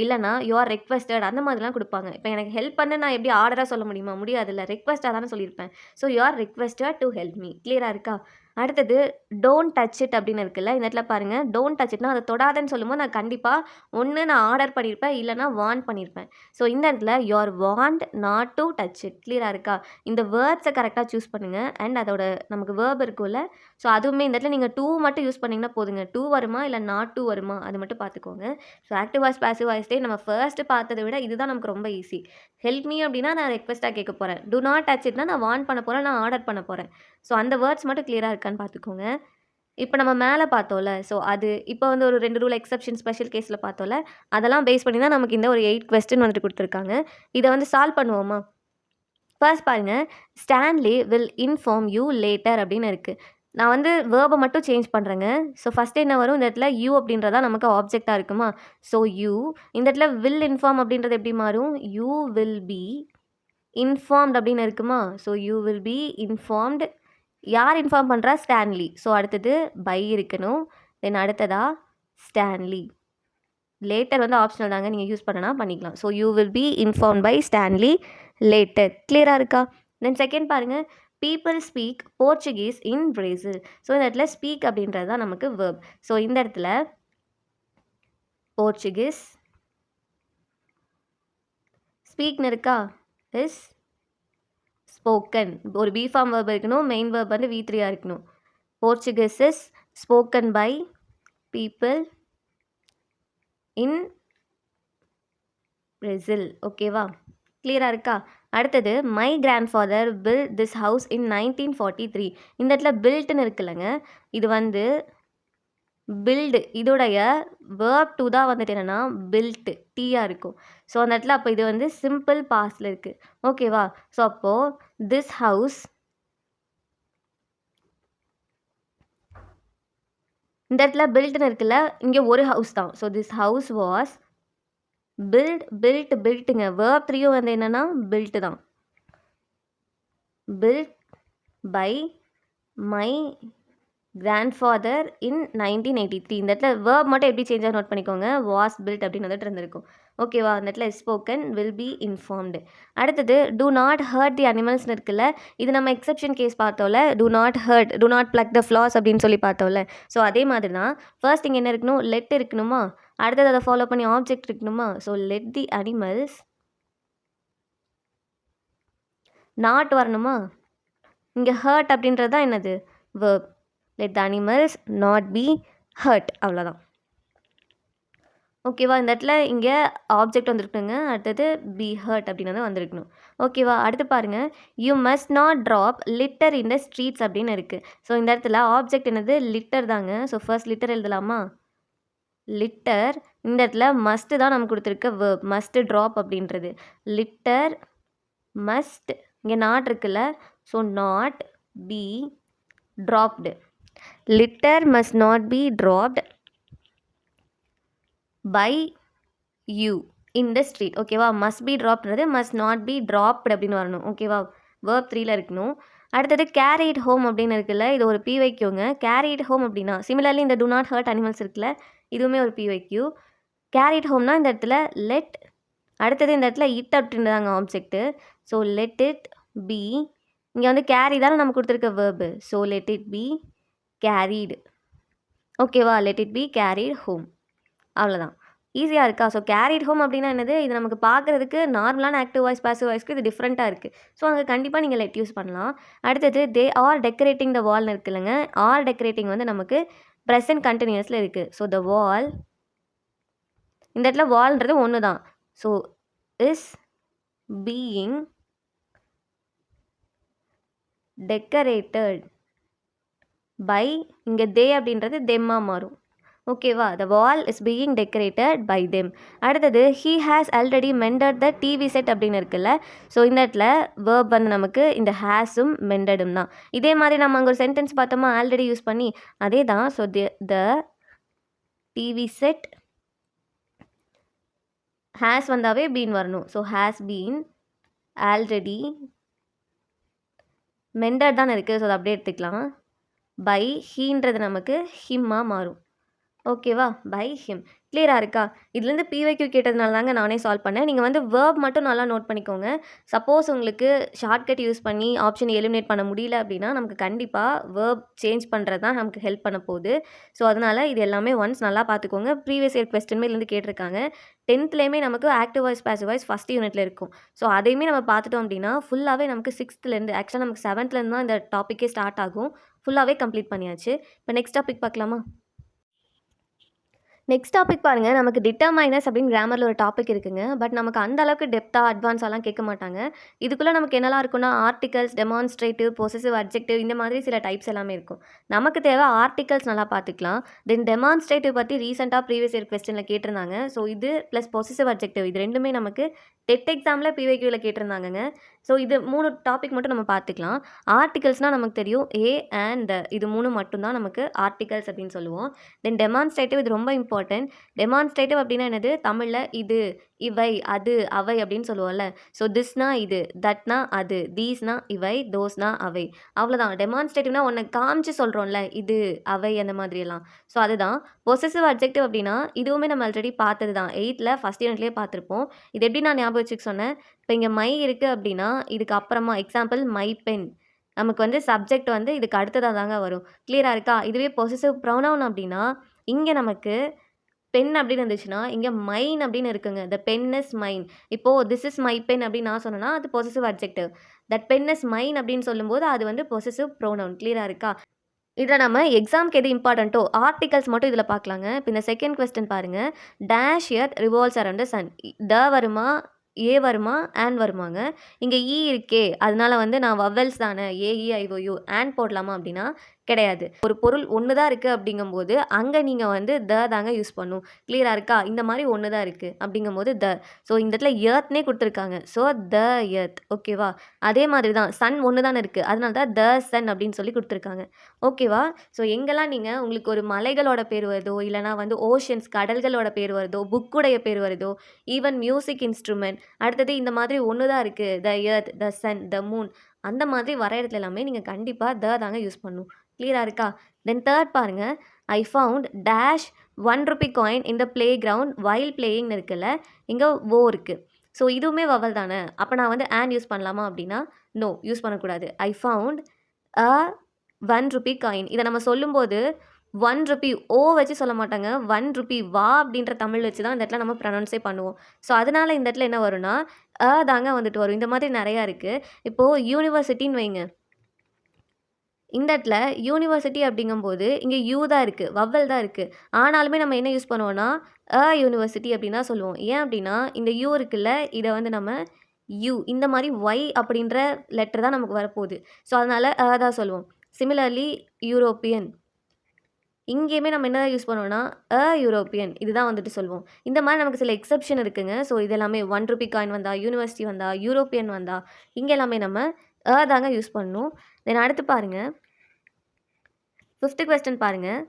இல்லைனா யூ ஆர் ரெக்வெஸ்டட் அந்த மாதிரிலாம் கொடுப்பாங்க. இப்போ எனக்கு ஹெல்ப் பண்ண நான் எப்படி ஆர்டராக சொல்ல முடியுமா? முடியாதுல்ல. ரெக்வெஸ்ட்டாக தானே சொல்லியிருப்பேன். So you are requested to help me. கிளியராக இருக்கா? அடுத்தது டோன்ட் டச் இட் அப்படின்னு இருக்குல்ல. இந்த இடத்துல பாருங்கள், டோன்ட் டச் இட்னா அதை தொடாதன்னு சொல்லும்போது நான் கண்டிப்பாக ஒன்று நான் ஆர்டர் பண்ணியிருப்பேன், இல்லைனா வாண்ட் பண்ணியிருப்பேன். ஸோ இந்த இடத்துல you are want not to touch it. கிளியராக இருக்கா? இந்த வேர்ட்ஸை கரெக்டாக சூஸ் பண்ணுங்கள். அண்ட் அதோட நமக்கு வேர்ப் இருக்கும்ல, ஸோ அதுவுமே இந்த இடத்துல நீங்கள் டூ மட்டும் யூஸ் பண்ணிங்கன்னா போதுங்க. டூ வருமா இல்லை நாட் டூ வருமா அது மட்டும் பார்த்துக்கோங்க. ஸோ ஆக்டிவ் வாய்ஸ் பாசிவ் வாய்ஸ்டே நம்ம ஃபர்ஸ்ட்டு பார்த்ததை விட இதுதான் நமக்கு ரொம்ப ஈஸி. ஹெல்ப் மீ அப்படின்னா நான் ரெக்வெஸ்ட்டாக கேட்க போகிறேன். டு நாட் டச் இட்னா நான் வாண்ட் பண்ண போகிறேன், நான் ஆர்டர் பண்ண போகிறேன். ஸோ அந்த வேர்ட்ஸ் மட்டும் கிளியராக இருக்கான்னு பார்த்துக்கோங்க. இப்போ நம்ம மேலே பார்த்தோம்ல, ஸோ அது இப்போ வந்து ஒரு 2 ரூல் எக்ஸெப்ஷன் ஸ்பெஷல் கேஸில் பார்த்தோம்ல, அதெல்லாம் பேஸ் பண்ணி தான் நமக்கு இந்த ஒரு 8 கொஸ்டின் வந்துட்டு கொடுத்துருக்காங்க. இதை வந்து சால்வ் பண்ணுவோமா? ஃபர்ஸ்ட் பாருங்கள், Stanley will inform you later அப்படின்னு இருக்குது. நான் வந்து வேர்பை மட்டும் சேஞ்ச் பண்ணுறேங்க. ஸோ ஃபஸ்ட்டு என்ன வரும், இந்த இடத்துல யூ அப்படின்றதா நமக்கு ஆப்ஜெக்டாக இருக்குமா. ஸோ யூ இந்த இடத்துல வில் இன்ஃபார்ம் அப்படின்றது எப்படி மாறும், யூ வில் பி இன்ஃபார்ம்ட் அப்படின்னு இருக்குமா. So you will be informed. யார் இன்ஃபார்ம் பண்ணுறா, ஸ்டான்லி. ஸோ அடுத்தது பை இருக்கணும். தென் அடுத்ததா ஸ்டான்லி. லேட்டர் வந்து ஆப்ஷனல் தாங்க, நீங்கள் யூஸ் பண்ணனா பண்ணிக்கலாம். So you will be inform by Stanley later. கிளியராக இருக்கா? தென் செகண்ட் பாருங்கள், people speak Portuguese in Brazil. So இந்த இடத்துல ஸ்பீக் அப்படின்றது தான் நமக்கு வேர்ப். ஸோ இந்த இடத்துல போர்ச்சுகீஸ் ஸ்பீக்னு இருக்கா, இஸ் ஸ்போக்கன். ஒரு பி ஃபார்ம் வேர்ப் இருக்கணும், மெயின் வேர்ப் வந்து V3 இருக்கணும். Portuguese is spoken by people in Brazil. ஓகேவா? கிளியராக இருக்கா? அடுத்தது my grandfather built this house in 1943. இந்த இடத்துல பில்ட்னு இருக்குல்லங்க, இது வந்து பில்டு இதோடைய வேர்ப் டூ தான் வந்துட்டு என்னென்னா பில்ட் டீயாக இருக்கும். ஸோ அந்த இடத்துல அப்போ இது வந்து சிம்பிள் பாஸ்டில் இருக்குது. ஓகேவா? ஸோ அப்போது திஸ் ஹவுஸ், இந்த இடத்துல பில்ட்னு இருக்குல்ல, இங்கே ஒரு ஹவுஸ் தான். ஸோ திஸ் ஹவுஸ் வாஸ் பில்ட்டுங்க. வேர்ப் 3 வந்து என்னென்னா பில்ட்டு தான். Built by my grandfather in 1983. இந்த இடத்துல வேர்ப் மட்டும் எப்படி சேஞ்சாக நோட் பண்ணிக்கோங்க, வாஸ் பில்ட் அப்படின்னு வந்துட்டு இருந்திருக்கும். ஓகேவா? அந்த இடத்துல ஸ்போக்கன் வில் பி இன்ஃபார்ம்டு. அடுத்தது டூ நாட் ஹர்ட் தி அனிமல்ஸ்னு இருக்குல்ல, இது நம்ம எக்ஸெப்ஷன் கேஸ் பார்த்தோம்ல, do not hurt, do not pluck the flowers அப்படின்னு சொல்லி பார்த்தோம்ல. ஸோ அதே மாதிரி தான் ஃபர்ஸ்ட் இங்கே என்ன இருக்கணும், லெட் இருக்கணுமா. அடுத்தது அதை ஃபாலோ பண்ணி ஆப்ஜெக்ட் இருக்கணுமா. So let the animals not வரணுமா? இங்கே ஹர்ட் அப்படின்றது தான் என்னது? Verb. Let the animals not be hurt, அவ்வளோதான். ஓகேவா? இந்த இடத்துல இங்கே ஆப்ஜெக்ட் வந்துருக்குங்க, அடுத்தது பி ஹர்ட் அப்படின்னு வந்து வந்திருக்கணும். ஓகேவா? அடுத்து பாருங்கள், you must not drop litter in the streets அப்படின்னு இருக்குது. ஸோ இந்த இடத்துல ஆப்ஜெக்ட் என்னது? லிட்டர் தாங்க. ஸோ ஃபர்ஸ்ட் லிட்டர் எழுதலாமா? லிட்டர். இந்த இடத்துல மஸ்ட்டு தான் நமக்கு கொடுத்துருக்க வேர்ப், மஸ்ட் ட்ராப் அப்படின்றது. லிட்டர் மஸ்ட், இங்கே நாட் இருக்குல்ல, so not be dropped. Litter must not be dropped by you in the street. ஓகேவா? மஸ்ட் பி ட்ராப்ன்றது மஸ்ட் நாட் பி ட்ராப்டு அப்படின்னு வரணும். ஓகேவா? வேர்ப் 3ல் இருக்கணும். அடுத்தது கேரி இட் ஹோம் அப்படின்னு இருக்குல்ல, இது ஒரு பிவைக்யூங்க. கேரி இட் ஹோம் அப்படின்னா சிமிலர்லி இந்த டு நாட் ஹர்ட் அனிமல்ஸ் இருக்குல்ல, இதுவுமே ஒரு பிவைக்யூ. கேரி இட் ஹோம்னா இந்த இடத்துல லெட், அடுத்தது இந்த இடத்துல இட் அப்படின்றதாங்க object. So let it be, இங்கே வந்து கேரி தானே நம்ம கொடுத்துருக்க verb, so let it be carried. ஓகேவா? Let it be carried home, அவ்வளோதான். ஈஸியாக இருக்கா? ஸோ கேரிட் ஹோம் அப்படின்னா என்னது? இது நமக்கு பார்க்குறதுக்கு நார்மலான ஆக்டிவ் வாய்ஸ் பாசிவ் வாய்ஸ்க்கு இது டிஃப்ரெண்ட்டாக இருக்குது. ஸோ அங்கே கண்டிப்பாக நீங்கள் லெட் யூஸ் பண்ணலாம். அடுத்தது தே ஆர் டெக்கரேட்டிங் த வால்னு இருக்கு இல்லைங்க, ஆர் டெக்கரேட்டிங் வந்து நமக்கு ப்ரெசன்ட் கண்டினியூஸில் இருக்குது. ஸோ த வால், இந்த இடத்துல வால்ன்றது ஒன்று தான். So is being decorated by, இங்கே தே அப்படின்றது தெம்மாக மாறும். ஓகேவா? The wall is being decorated by them. அடுத்தது he has already mended the TV set அப்படின்னு இருக்குல்ல, ஸோ இந்த இடத்துல வேர்ப் வந்து நமக்கு இந்த ஹேஸும் மெண்டடும் தான். இதே மாதிரி நம்ம அங்கே ஒரு சென்டென்ஸ் பார்த்தோமா ஆல்ரெடி யூஸ் பண்ணி, அதே தான். So the TV set has வந்தாவே பீன் வரணும். So has been already mended தான் இருக்குது, ஸோ அதை அப்படியே எடுத்துக்கலாம். பை ஹீன்றது நமக்கு ஹிம்மாக மாறும். ஓகேவா? By him. கிளியராக இருக்கா? இதுலேருந்து பிவைக்யூ கேட்டதுனால தாங்க நானே சால்வ் பண்ணேன். நீங்கள் வந்து வேர்ப் மட்டும் நல்லா நோட் பண்ணிக்கோங்க. சப்போஸ் உங்களுக்கு ஷார்ட்கட் யூஸ் பண்ணி ஆப்ஷன் எலிமினேட் பண்ண முடியல அப்படின்னா நமக்கு கண்டிப்பாக வேர்ப் சேஞ்ச் பண்ணுறது தான் நமக்கு ஹெல்ப் பண்ண போகுது. ஸோ அதனால் இது எல்லாமே ஒன்ஸ் நல்லா பார்த்துக்கோங்க. ப்ரீவியஸ் இயர் கொஸ்டின்மே இதுலேருந்து கேட்டிருக்காங்க. 10th நமக்கு active voice passive voice first யூனிட்டில் இருக்கும். ஸோ அதையுமே நம்ம பார்த்துட்டோம் அப்படின்னா ஃபுல்லாகவே நமக்கு 6th ஆக்சுவலாக நமக்கு 7th தான் இந்த டாப்பிக்கே ஸ்டார்ட் ஆகும். ஃபுல்லாகவே கம்ப்ளீட் பண்ணியாச்சு. இப்போ நெக்ஸ்ட் டாபிக் பார்க்கலாமா? நெக்ஸ்ட் டாபிக் பாருங்கள், நமக்கு டிட்டர்மைனஸ் அப்படின்னு கிராமரில் ஒரு டாபிக் இருக்குங்க. பட் நமக்கு அந்த அளவுக்கு டெப்த்தாக அட்வான்ஸாலாம் கேட்க மாட்டாங்க. இதுக்குள்ளே நமக்கு என்னெல்லாம் இருக்குன்னா ஆர்டிகல்ஸ், டெமான்ஸ்ட்ரேட்டிவ், பொசசிவ் அட்ஜெக்டிவ், இந்த மாதிரி சில டைப்ஸ் எல்லாமே இருக்கும். நமக்கு தேவை ஆர்டிகல்ஸ் நல்லா பார்த்துக்கலாம். தென் டெமான்ஸ்ட்ரேட்டிவ் பற்றி ரீசெண்டாக ப்ரீவியஸ் இயர் கொஸ்டினில் கேட்டிருந்தாங்க. ஸோ இது ப்ளஸ் பொசசிவ் அட்ஜெக்டிவ் இது ரெண்டுமே நமக்கு டெட் எக்ஸாமில் பிவைக்யூவில் கேட்டிருந்தாங்கங்க. ஸோ இது 3 டாபிக் மட்டும் நம்ம பார்த்துக்கலாம். ஆர்டிகல்ஸ்னால் நமக்கு தெரியும் ஏ அண்ட் த, இது 3 மட்டும்தான் நமக்கு ஆர்டிகல்ஸ் அப்படின்னு சொல்லுவோம். தென் டெமான்ஸ்ட்ரேட்டிவ் இது ரொம்ப இம்பார்ட்டன்ட். டெமான்ஸ்ட்ரேட்டிவ் அப்படின்னா என்னது? தமிழில் இது, இவை, அது, அவை அப்படின்னு சொல்லுவோம்ல. ஸோ திஸ்னா இது, தட்னா அது, தீஸ்னா இவை, தோஸ்னா அவை, அவ்வளோதான். டெமான்ஸ்ட்ரேட்டிவ்னா ஒன்று காமிச்சு சொல்கிறோம்ல, இது, அவை, அந்த மாதிரியெல்லாம். ஸோ அதுதான். பொசசிவ் அட்ஜெக்டிவ் அப்படின்னா இதுவுமே நம்ம ஆல்ரெடி பார்த்தது தான். 8th ஃபஸ்ட் யூனிட்லேயே பார்த்துருப்போம். இது எப்படி நான் ஞாபகம் வச்சுக்க சொன்னேன்? இப்போ இங்கே மை இருக்குது அப்படின்னா இதுக்கு அப்புறமா எக்ஸாம்பிள் மை பென், நமக்கு வந்து சப்ஜெக்ட் வந்து இதுக்கு அடுத்ததாக தாங்க வரும். கிளியராக இருக்கா? இதுவே பொசசிவ் ப்ரொனவுன் அப்படின்னா இங்கே நமக்கு பென் அப்படின்னு இருந்துச்சுன்னா இங்கே மைன் அப்படின்னு இருக்குங்க. The pen is mine. இப்போது திஸ் இஸ் மை பென் அப்படின்னு நான் சொன்னேன்னா அது possessive adjective. That pen is mine அப்படின்னு சொல்லும்போது அது வந்து பொசசிவ் ப்ரோனவுன். கிளியராக இருக்கா? இதில் நம்ம எக்ஸாம்க்கு எது இம்பார்ட்டண்ட்டோ ஆர்டிகல்ஸ் மட்டும் இதில் பார்க்கலாங்க. இப்போ இந்த செகண்ட் கொஸ்டின் பாருங்கள். Dash earth revolves around the sun. The வருமா, ஏ வருமா, ஆன் வருமாங்க? இங்கே இ இருக்கே, அதனால வந்து நான் வவல்ஸ் தானே, ஏஇஐஓயு ஆன் போடலாமா அப்படின்னா கிடையாது. ஒரு பொருள் ஒன்று தான் இருக்குது அப்படிங்கும்போது அங்கே நீங்கள் வந்து த தாங்க யூஸ் பண்ணும். கிளியராக இருக்கா? இந்த மாதிரி ஒன்று தான் இருக்குது அப்படிங்கும்போது த. ஸோ இந்த இடத்துல எர்த்னே கொடுத்துருக்காங்க. So the earth. ஓகேவா? அதே மாதிரி தான் சன் ஒன்று தானே இருக்குது, அதனால தான் த சன் அப்படின்னு சொல்லி கொடுத்துருக்காங்க. ஓகேவா? ஸோ எங்கெல்லாம் நீங்கள் உங்களுக்கு ஒரு மலைகளோட பேர் வருதோ, இல்லைனா வந்து ஓஷன்ஸ் கடல்களோட பேர் வருதோ, புக்குடைய பேர் வருதோ, ஈவன் மியூசிக் இன்ஸ்ட்ருமெண்ட், அடுத்தது இந்த மாதிரி ஒன்று தான் இருக்குது, the earth, the sun, the moon, அந்த மாதிரி வர இடத்துல எல்லாமே நீங்கள் கண்டிப்பாக த தாங்க யூஸ் பண்ணணும். கிளியராக இருக்கா? தென் தேர்ட் பாருங்கள். I found dash 1 rupee coin in the play ground while பிளேயிங்னு இருக்குல்ல, இங்கே ஓ இருக்குது. ஸோ இதுவுமே வவல் தானே, அப்போ நான் வந்து ஆன் யூஸ் பண்ணலாமா அப்படின்னா நோ, யூஸ் பண்ணக்கூடாது. I found a 1 rupee coin. இதை நம்ம சொல்லும்போது 1 rupee ஓ வச்சு சொல்ல மாட்டாங்க, 1 rupee வா அப்படின்ற தமிழ் வச்சு தான் இந்த இடத்துல நம்ம ப்ரொனவுன்ஸே பண்ணுவோம். ஸோ அதனால் இந்த இடத்துல என்ன வரும்னா தாங்க வந்துட்டு வரும். இந்த மாதிரி நிறையா இருக்குது. இப்போது யூனிவர்சிட்டின்னு வைங்க. இந்த இடத்துல யூனிவர்சிட்டி அப்படிங்கும்போது இங்கே யூ தான் இருக்குது, வவ்வல் தான் இருக்குது. ஆனாலுமே நம்ம என்ன யூஸ் பண்ணுவோம்னா யூனிவர்சிட்டி அப்படின்னு தான் சொல்லுவோம். ஏன் அப்படின்னா இந்த யூ இருக்குல்ல, இதை வந்து நம்ம யூ இந்த மாதிரி ஒய் அப்படின்ற லெட்டர் தான் நமக்கு வரப்போகுது. ஸோ அதனால் தான் சொல்லுவோம். சிமிலர்லி யூரோப்பியன், இங்கேயுமே நம்ம என்ன யூஸ் பண்ணுவோம்னா யூரோப்பியன் இதுதான் வந்துட்டு சொல்லுவோம். இந்த மாதிரி நமக்கு சில எக்ஸப்ஷன் இருக்குங்க. ஸோ இது எல்லாமே 1 ரூபி காயின் வந்தால், யூனிவர்சிட்டி வந்தால், யூரோப்பியன் வந்தால், இங்கே எல்லாமே நம்ம தாங்க யூஸ் பண்ணணும். தென் அடுத்து பாருங்கள், 5th கொஸ்டின் பாருங்கள்.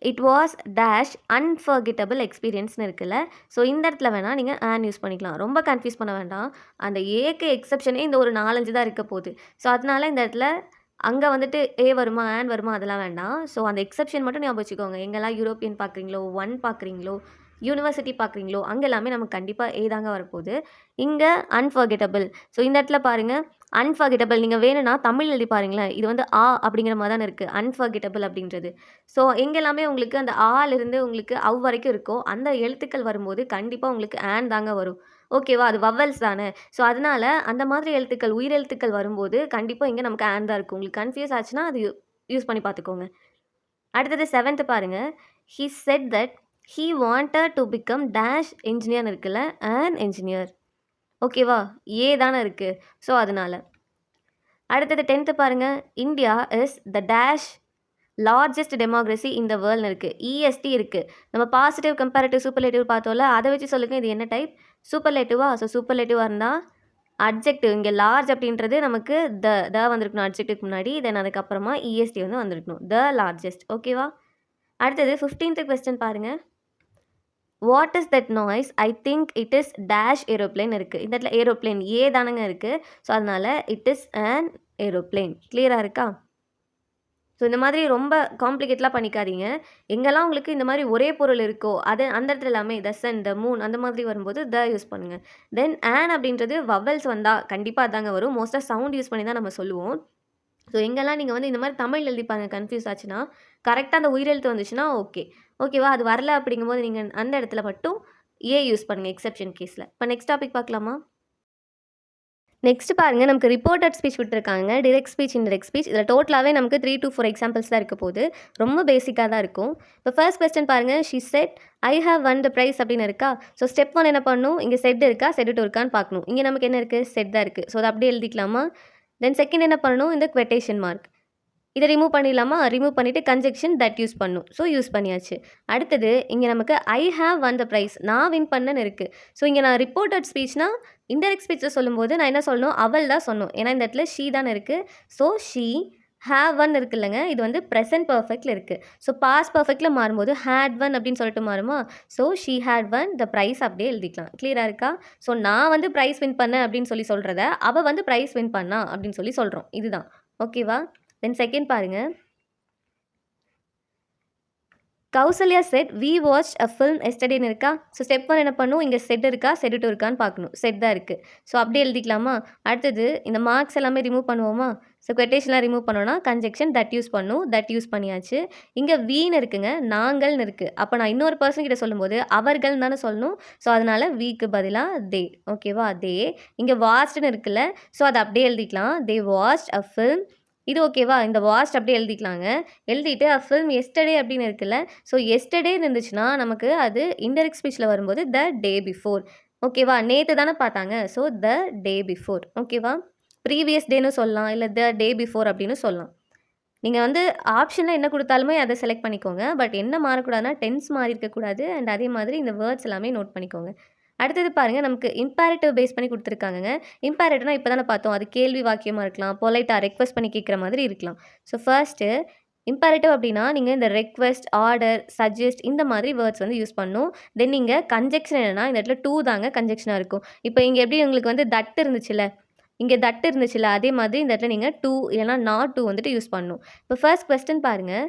இட் வாஸ் டேஷ் அன்ஃபர்கெட்டபிள் எக்ஸ்பீரியன்ஸ்னு இருக்குல்ல. ஸோ இந்த இடத்துல வேணால் நீங்கள் யூஸ் பண்ணிக்கலாம். ரொம்ப கன்ஃபியூஸ் பண்ண வேண்டாம். அந்த ஏக்கு எக்ஸப்ஷனே இந்த ஒரு 4-5 தான் இருக்க போகுது. ஸோ அதனால இந்த இடத்துல அங்கே வந்துட்டு வருமா வருமா அதெல்லாம் வேண்டாம். ஸோ அந்த எக்ஸப்ஷன் மட்டும் ஞாபகம் வச்சுக்கோங்க. எங்கெல்லாம் யூரோப்பியன் பார்க்குறீங்களோ, 1 பார்க்குறீங்களோ, யூனிவர்சிட்டி பார்க்குறீங்களோ, அங்கே எல்லாமே நமக்கு கண்டிப்பாக தாங்க வரப்போகுது. இங்கே அன்ஃபர்கெட்டபிள். ஸோ இந்த இடத்துல பாருங்கள், அன்ஃபர்கெட்டபிள் நீங்கள் வேணும்னா தமிழ் எழுதி பாருங்களேன். இது வந்து அப்படிங்கிற மாதிரி தானே இருக்குது அன்ஃபர்கெட்டபிள் அப்படின்றது. ஸோ எங்கெல்லாமே உங்களுக்கு அந்த ஆலிருந்து உங்களுக்கு வரைக்கும் இருக்கோ, அந்த எழுத்துக்கள் வரும்போது கண்டிப்பாக உங்களுக்கு தாங்க வரும். ஓகேவா? அது வவ்வல்ஸ் தானே. ஸோ அதனால அந்த மாதிரி எழுத்துக்கள், உயிரெழுத்துக்கள் வரும்போது கண்டிப்பாக இங்கே நமக்கு தான் இருக்கும். உங்களுக்கு கன்ஃபியூஸ் ஆச்சுன்னா அது யூஸ் பண்ணி பார்த்துக்கோங்க. அடுத்தது 7th பாருங்க. He said that he wanted to become dash என்ஜினியர்னு இருக்குல்ல, என்ஜினியர். ஓகேவா? தானே இருக்குது. ஸோ அதனால. அடுத்தது 10th பாருங்க. India is the dash largest democracy in the வேர்ல்டுன்னு இருக்குது. இஎஸ்டி இருக்குது. நம்ம பாசிட்டிவ், கம்பேரிட்டிவ், சூப்பர்லேட்டிவ் பார்த்தோம்ல, அதை வச்சு சொல்லுங்கள் இது என்ன டைப்? சூப்பர்லேட்டிவா? ஸோ சூப்பர்லேட்டிவாக இருந்தால் அட்ஜெக்டிவ். இங்கே லார்ஜ் அப்படின்றது நமக்கு த வந்திருக்கணும் அட்ஜெக்டிவ்க்கு முன்னாடி. தென் அதுக்கப்புறமா இஎஸ்டி வந்து வந்திருக்கணும். The largest. ஓகேவா? அடுத்தது 15th கொஸ்டின் பாருங்கள். What is that noise? I think it is dash aeroplane இருக்குது. இந்த இடத்துல ஏரோப்ளேன் தானங்க இருக்குது. ஸோ அதனால் இட் இஸ் அன் ஏரோப்ளேன். கிளியராக இருக்கா? ஸோ இந்த மாதிரி ரொம்ப காம்ப்ளிகேட்லாம் பண்ணிக்காதீங்க. எங்கெல்லாம் உங்களுக்கு இந்த மாதிரி ஒரே பொருள் இருக்கோ அந்த இடத்துல எல்லாமே த சன், த மூன் அந்த மாதிரி வரும்போது யூஸ் பண்ணுங்கள். தென் அப்படின்றது வவல்ஸ் வந்தால் கண்டிப்பாக அதாங்க வரும். மோஸ்ட்டாக சவுண்ட் யூஸ் பண்ணி தான் நம்ம சொல்லுவோம். ஸோ எங்கெல்லாம் நீங்கள் வந்து இந்த மாதிரி தமிழ் எழுதிப்பாங்க கன்ஃபியூஸ் ஆச்சுன்னா, கரெக்டாக அந்த உயிரெழுத்து வந்துச்சுன்னா ஓகேவா? அது வரல அப்படிங்கும்போது நீங்கள் அந்த இடத்துல மட்டும் யூஸ் பண்ணுங்கள் எக்ஸப்ஷன் கேஸில். இப்போ நெக்ஸ்ட் டாபிக் பார்க்கலாமா? நெக்ஸ்ட் பாருங்கள், நமக்கு ரிப்போர்ட்டட் ஸ்பீச் விட்டுருக்காங்க. Direct speech, indirect speech. இதில் டோட்டலாகவே நமக்கு 3 to 4 எக்ஸாம்பிள்ஸ் தான் இருக்க போகுது. ரொம்ப பேசிக்காக தான் இருக்கும். இப்போ ஃபர்ஸ்ட் கொஸ்டின் பாருங்கள். She said I have won the prize அப்படின்னு இருக்கா. ஸோ ஸ்டெப் 1 என்ன பண்ணணும்? இங்கே செட் இருக்கா, செட் 2 இருக்கான்னு பார்க்கணும். இங்கே நமக்கு என்ன இருக்குது? செட் தான் இருக்குது. ஸோ அதை அப்படியே எழுதிக்கலாமா? தென் செகண்ட் என்ன பண்ணணும்? இந்த குவெட்டேஷன் மார்க் இதை ரிமூவ் பண்ணிடலாமா? ரிமூவ் பண்ணிவிட்டு கன்ஜெக்ஷன் தட் யூஸ் பண்ணணும். ஸோ யூஸ் பண்ணியாச்சு. அடுத்தது இங்கே நமக்கு I have won the prize, நான் வின் பண்ணேன்னு இருக்குது. ஸோ இங்கே நான் ரிப்போர்ட்டட் ஸ்பீச்னா இன்டெரக்ட் ஸ்பீச்சில் சொல்லும்போது நான் என்ன சொல்லணும்? அவள் தான் சொல்லணும். ஏன்னா இந்த இடத்துல ஷீ தானே இருக்குது. ஸோ ஷீ ஹேவ் ஒன் இருக்கு இல்லைங்க, இது வந்து ப்ரெசன்ட் பர்ஃபெக்டில் இருக்குது. ஸோ பாஸ்ட் பர்ஃபெக்டில் மாறும்போது ஹேட் ஒன் அப்படின்னு சொல்லிட்டு மாறுமா? So she had won the prize அப்படியே எழுதிக்கலாம். கிளியராக இருக்கா? ஸோ நான் வந்து ப்ரைஸ் வின் பண்ணேன் அப்படின்னு சொல்கிறத அவள் வந்து ப்ரைஸ் வின் பண்ணா அப்படின்னு சொல்கிறோம். இதுதான். ஓகேவா? தென் செகண்ட் பாருங்க. Kausalya said we watch a film எஸ்டர்டேன்னு இருக்கா. ஸோ ஸ்டெப் 1 என்ன பண்ணும்? இங்கே செட் இருக்கா, செட் 2 இருக்கான்னு பார்க்கணும். செட் தான் இருக்குது. ஸோ அப்படியே எழுதிக்கலாமா? அடுத்தது இந்த மார்க்ஸ் எல்லாமே ரிமூவ் பண்ணுவோமா? ஸோ கொட்டேஷன்லாம் ரிமூவ் பண்ணோன்னா கன்ஜெக்ஷன் தட் யூஸ் பண்ணும். தட் யூஸ் பண்ணியாச்சு. இங்கே வீன்னு இருக்குங்க, நாங்கள்னு இருக்குது. அப்போ நான் இன்னொரு பர்சன் கிட்ட சொல்லும்போது அவர்கள் தானே சொல்லணும். ஸோ அதனால் வீக்கு பதிலாக தே. ஓகேவா? தே. இங்கே வாட்ச்டுன்னு இருக்குல்ல, ஸோ அதை அப்படியே எழுதிக்கலாம். They watch a film. இது ஓகேவா? இந்த வாட்ச்ட் அப்படியே எழுதிக்கலாங்க. எழுதிட்டு அ ஃபில்ம் எஸ்டர்டே அப்படின்னு இருக்குல்ல, ஸோ எஸ்டர்டே இருந்துச்சுன்னா நமக்கு அது இன்டெரக்ட் ஸ்பீச்சில் வரும்போது த டே பிஃபோர். ஓகேவா? நேற்று தானே பார்த்தாங்க. So the day before. ஓகேவா? ப்ரீவியஸ் டேன்னு சொல்லலாம், இல்லை த டே பிஃபோர் அப்படின்னு சொல்லலாம். நீங்கள் வந்து ஆப்ஷனில் என்ன கொடுத்தாலுமே அதை செலக்ட் பண்ணிக்கோங்க. பட் என்ன மாறக்கூடாதுன்னா டென்ஸ் மாறி இருக்கக்கூடாது. அண்ட் அதே மாதிரி இந்த வேர்ட்ஸ் எல்லாமே நோட் பண்ணிக்கோங்க. அடுத்தது பாருங்கள், நமக்கு இம்பேரேட்டிவ் பேஸ் பண்ணி கொடுத்துருக்காங்க. இம்பேரேட்டிவ்னா இப்போ தானே பார்த்தோம், அது கேள்வி வாக்கியமாக இருக்கலாம், பொலைட்டாக ரெக்வஸ்ட் பண்ணி கேட்குற மாதிரி இருக்கலாம். ஸோ ஃபர்ஸ்ட்டு இம்பேரேட்டிவ் அப்படின்னா நீங்கள் இந்த ரெக்வெஸ்ட், ஆர்டர், சஜெஸ்ட் இந்த மாதிரி வேர்ட்ஸ் வந்து யூஸ் பண்ணணும். தென் நீங்கள் கன்ஜெக்ஷன் என்னென்னா இந்த இடத்துல டூ தாங்க கன்ஜெக்ஷனாக இருக்கும். இப்போ இங்கே எப்படி உங்களுக்கு வந்து தட் இருந்துச்சுல்ல, இங்கே தட் இருந்துச்சுல்ல, அதே மாதிரி இந்த இடத்துல நீங்கள் டூ இல்லைனா நாட் டூ வந்துட்டு யூஸ் பண்ணணும். இப்போ ஃபர்ஸ்ட் கொஸ்டின் பாருங்கள்.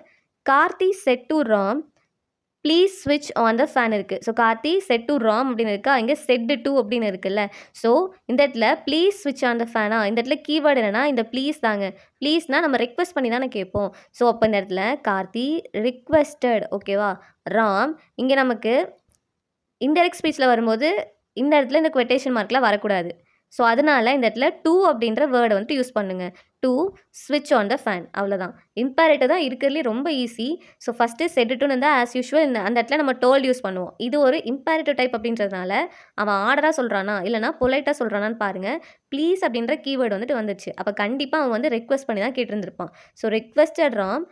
Karthi said to Ram please ஸ்விட்ச் ஆன் த ஃபேன் இருக்குது. So Karthi said to Ram அப்படின்னு இருக்கா, இங்கே செட் டூ அப்படின்னு இருக்குல்ல. ஸோ இந்த இடத்துல ப்ளீஸ் ஸ்விட்ச் ஆன் த ஃபேனா, இந்த இடத்துல கீவேர்டு என்னென்னா இந்த ப்ளீஸ் தாங்க. ப்ளீஸ்னால் நம்ம ரெக்வெஸ்ட் பண்ணி தானே கேட்போம். ஸோ அப்போ இந்த இடத்துல கார்த்தி ரிக்வெஸ்டட். ஓகேவா? ராம் இங்கே நமக்கு இன்டெரக்ட் ஸ்பீச்சில் வரும்போது இந்த இடத்துல இந்த கொட்டேஷன் மார்க்லாம் வரக்கூடாது. ஸோ அதனால இந்த இடத்துல டூ அப்படின்ற வேர்டை வந்துட்டு யூஸ் பண்ணுங்க. டூ ஸ்விட்ச் ஆன் த ஃபேன், அவ்வளோதான். இம்பேரேட்டிவ் தான் இருக்கிறதுலே ரொம்ப ஈஸி. ஸோ ஃபஸ்ட்டு செட் டுன்னு இருந்தால் ஆஸ் யூஷுவல் அந்த இடத்துல நம்ம டோல்ட் யூஸ் பண்ணுவோம். இது ஒரு இம்பேரேட்டிவ் டைப் அப்படின்றதுனால அவன் ஆர்டராக சொல்கிறானா இல்லைனா பொலைட்டாக சொல்கிறானான்னு பாருங்கள். ப்ளீஸ் அப்படின்ற கீவேர்டு வந்துட்டு வந்துச்சு. அப்போ கண்டிப்பாக அவன் வந்து ரெக்வஸ்ட் பண்ணி தான் கேட்டிருந்திருப்பான். So requested Ram.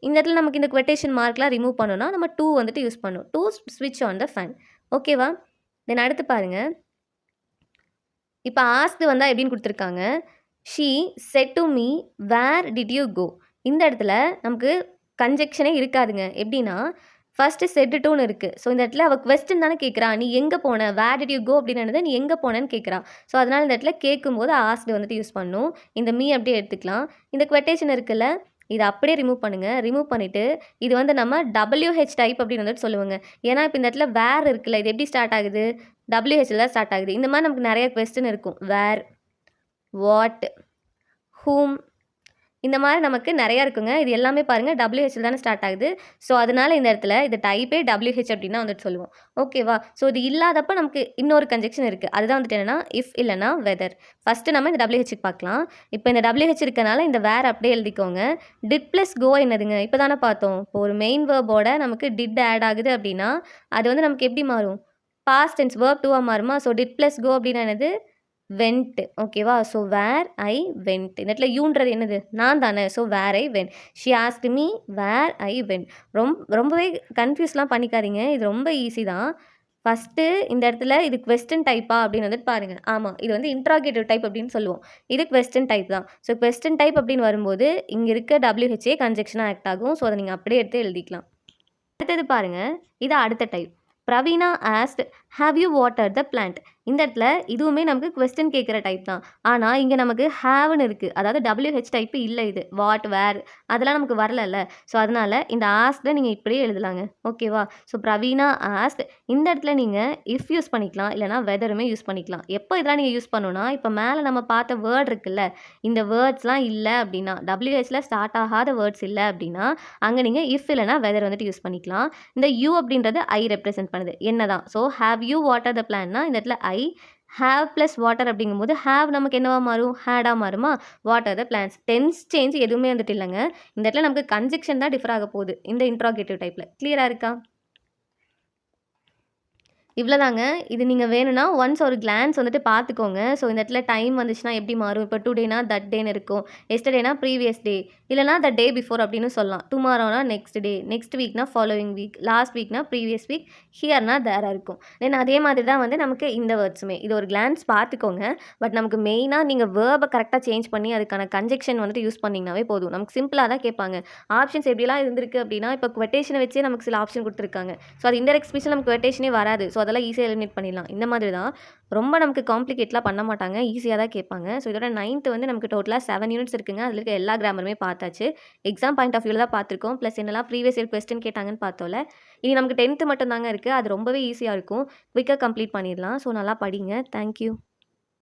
இந்த இடத்துல நமக்கு இந்த கொட்டேஷன் மார்க்லாம் ரிமூவ் பண்ணணும்னா நம்ம டூ வந்துட்டு யூஸ் பண்ணும். டூ ஸ்விட்ச் ஆன் த ஃபேன். ஓகேவா? தென் அடுத்து பாருங்கள். இப்போ ஆஸ்க்டு வந்தால் எப்படின்னு கொடுத்துருக்காங்க. She said to me where did you go. இந்த இடத்துல நமக்கு கன்ஜெக்ஷனே இருக்காதுங்க. எப்படின்னா ஃபஸ்ட்டு செட் டுன்னு இருக்குது. ஸோ இந்த இடத்துல அவள் கொஸ்டின் தானே கேட்குறா. நீ எங்கே போன, வேர் டிட் யூ கோ அப்படின்னு நீ எங்கே போனேன்னு கேட்குறா. ஸோ அதனால் இந்த இடத்துல கேட்கும்போது ஆஸ்க்டு வந்துட்டு யூஸ் பண்ணும். இந்த மீ அப்படியே எடுத்துக்கலாம். இந்த கொட்டேஷன் இருக்குல்ல, இதை அப்படியே ரிமூவ் பண்ணுங்கள். ரிமூவ் பண்ணிவிட்டு இது வந்து நம்ம WH டைப் அப்படின்னு வந்துட்டு சொல்லுவாங்க. ஏன்னா இப்போ இந்த இடத்துல வேர் இருக்குல்ல, இது எப்படி ஸ்டார்ட் ஆகுது, WHல தான் ஸ்டார்ட் ஆகுது. இந்த மாதிரி நமக்கு நிறைய கொஸ்டின் இருக்கும். வேர், வாட், ஹூம், இந்த மாதிரி நமக்கு நிறையா இருக்குங்க. இது எல்லாமே பாருங்கள் WHல தானே ஸ்டார்ட் ஆகுது. ஸோ அதனால் இந்த இடத்துல இது டைப்பே WH அப்படின்னா வந்துட்டு சொல்லுவோம். ஓகேவா? ஸோ இது இல்லாதப்போ நமக்கு இன்னொரு கன்ஜெக்ஷன் இருக்குது. அதுதான் வந்துட்டு என்னென்னா இஃப் இல்லைனா வெதர். ஃபஸ்ட்டு நம்ம இந்த WHக்கு பார்க்கலாம். இப்போ இந்த WH இருக்கனால இந்த வேர் அப்படியே எழுதிக்கோங்க. டிட் ப்ளஸ் கோ என்னதுங்க, இப்போ தானே பார்த்தோம். இப்போ ஒரு மெயின் வேர்போட நமக்கு டிட் ஆட் ஆகுது அப்படின்னா அது வந்து நமக்கு எப்படி மாறும், பாஸ்ட் டென்ஸ் வேர்ப் டூவாக மாறுமா. ஸோ டிட் ப்ளஸ் கோ அப்படின்னா என்னது, வென்ட். ஓகேவா? So where I went. இந்த இடத்துல யூன்றது என்னது, நான் தானே. So where I went. She asked me where I went. ரொம்பவே கன்ஃபியூஸ்லாம் பண்ணிக்காதீங்க. இது ரொம்ப ஈஸி தான். ஃபஸ்ட்டு இந்த இடத்துல இது கொஸ்டின் டைப்பா அப்படின்னு வந்துட்டு பாருங்கள். ஆமாம், இது வந்து இன்ட்ராகேட்டிவ் டைப் அப்படின்னு சொல்லுவோம். இது கொஸ்டின் டைப் தான். ஸோ கொஸ்டின் டைப் அப்படின்னு வரும்போது இங்கே இருக்க WHஏ கன்ஜெக்ஷனாக ஆக்ட் ஆகும். ஸோ அதை நீங்கள் அப்படியே எடுத்து எழுதிக்கலாம். அடுத்தது பாருங்கள், இது அடுத்த type. Praveena asked have you water the plant. இந்த இடத்துல இதுவுமே நமக்கு கொஸ்டின் கேட்குற டைப் தான். ஆனால் இங்கே நமக்கு ஹேவ்னு இருக்குது. அதாவது WH டைப்பு இல்லை. இது வாட், வேர் அதெல்லாம் நமக்கு வரலல்ல. ஸோ அதனால் இந்த ஆஸ்ட்டை நீங்கள் இப்படியே எழுதலாங்க. ஓகேவா? So Praveena asked. இந்த இடத்துல நீங்கள் இஃப் யூஸ் பண்ணிக்கலாம், இல்லைனா வெதருமே யூஸ் பண்ணிக்கலாம். எப்போ இதெல்லாம் நீங்கள் யூஸ் பண்ணணும்னா, இப்போ மேலே நம்ம பார்த்த வேர்ட் இருக்குல்ல, இந்த வேர்ட்ஸ்லாம் இல்லை அப்படின்னா, WHல ஸ்டார்ட் ஆகாத வேர்ட்ஸ் இல்லை அப்படின்னா அங்கே நீங்கள் இஃப் இல்லைனா வெதர் வந்துட்டு யூஸ் பண்ணிக்கலாம். இந்த யூ அப்படின்றது ஐ ரெப்ரசென்ட் பண்ணுது, என்ன தான். So have you water the பிளான்னா இந்த இடத்துல ஐ, ஹேவ் ப்ளஸ் வாட்டர் அப்படிங்கும்போது ஹேவ் நமக்கு என்னவா மாறும், ஹேடாக மாறுமா. Water the plants. Tense change எதுவுமே வந்துட்டு இல்லைங்க. இந்த இடத்துல நமக்கு கன்ஜெக்ஷன் தான் டிஃபர் ஆக போகுது இந்த இன்ட்ராகேட்டிவ் டைப்பில். கிளியராக இருக்கா? இவ்வளோதாங்க. இது நீங்கள் வேணும்னா ஒன்ஸ் ஒரு கிளான்ஸ் வந்துட்டு பார்த்துக்கோங்க. ஸோ இந்த இடத்துல டைம் வந்துச்சுன்னா எப்படி மாறும். இப்போ டுடேனா தட் டேன்னு இருக்கும், எஸ்டர்டேனா ப்ரீவியஸ் டே, இல்லைனா த டே பிஃபோர் அப்படின்னு சொல்லலாம். டுமாரோனா நெக்ஸ்ட் டே, நெக்ஸ்ட் வீக்னா ஃபாலோவிங் வீக், லாஸ்ட் வீக்னா ப்ரீவியஸ் வீக், ஹியர்னா தேராக இருக்கும். தென் அதே மாதிரி தான் வந்து நமக்கு இந்த வேர்ட்ஸுமே. இது ஒரு கிளான்ஸ் பார்த்துக்கோங்க. பட் நமக்கு மெயினாக நீங்கள் வேர்பை கரெக்டாக சேஞ்ச் பண்ணி அதுக்கான கன்ஜெக்ஷன் வந்துட்டு யூஸ் பண்ணிங்கனாவே போதும். நமக்கு சிம்பிளாக தான் கேட்பாங்க. ஆப்ஷன்ஸ் எப்படிலாம் இருந்திருக்கு அப்படின்னா, இப்போ கொட்டேஷனை வச்சே நமக்கு சில ஆப்ஷன் கொடுத்துருக்காங்க. ஸோ அது இன்டெரக்ட் ஸ்பீச்சில் நமக்கு கொட்டேஷனே வராது. ஸோ அதெல்லாம் ஈஸியாக எலிமினேட் பண்ணிடலாம். இந்த மாதிரி தான். ரொம்ப நமக்கு காம்ப்ளிகேட்லாம் பண்ண மாட்டாங்க. ஈஸியாக தான் கேட்பாங்க. ஸோ இதோட 9th வந்து நமக்கு டோட்டலாக 7 யூனிட்ஸ் இருக்குங்க. அதில் இருக்க எல்லா கிராமருமே பார்த்தாச்சு. எக்ஸாம் பாயிண்ட் ஆஃப் வியூவில் தான் பார்த்துருக்கோம். ப்ளஸ் என்னெல்லாம் ப்ரீவியஸ் இயர் கொஸ்டின் கேட்டாங்கன்னு பார்த்தோம்ல. இனி நமக்கு 10th மட்டும் தாங்க இருக்குது. அது ரொம்பவே ஈஸியாக இருக்கும். குயிக்காக கம்ப்ளீட் பண்ணிடலாம். ஸோ நல்லா படிங்க. தேங்க்யூ.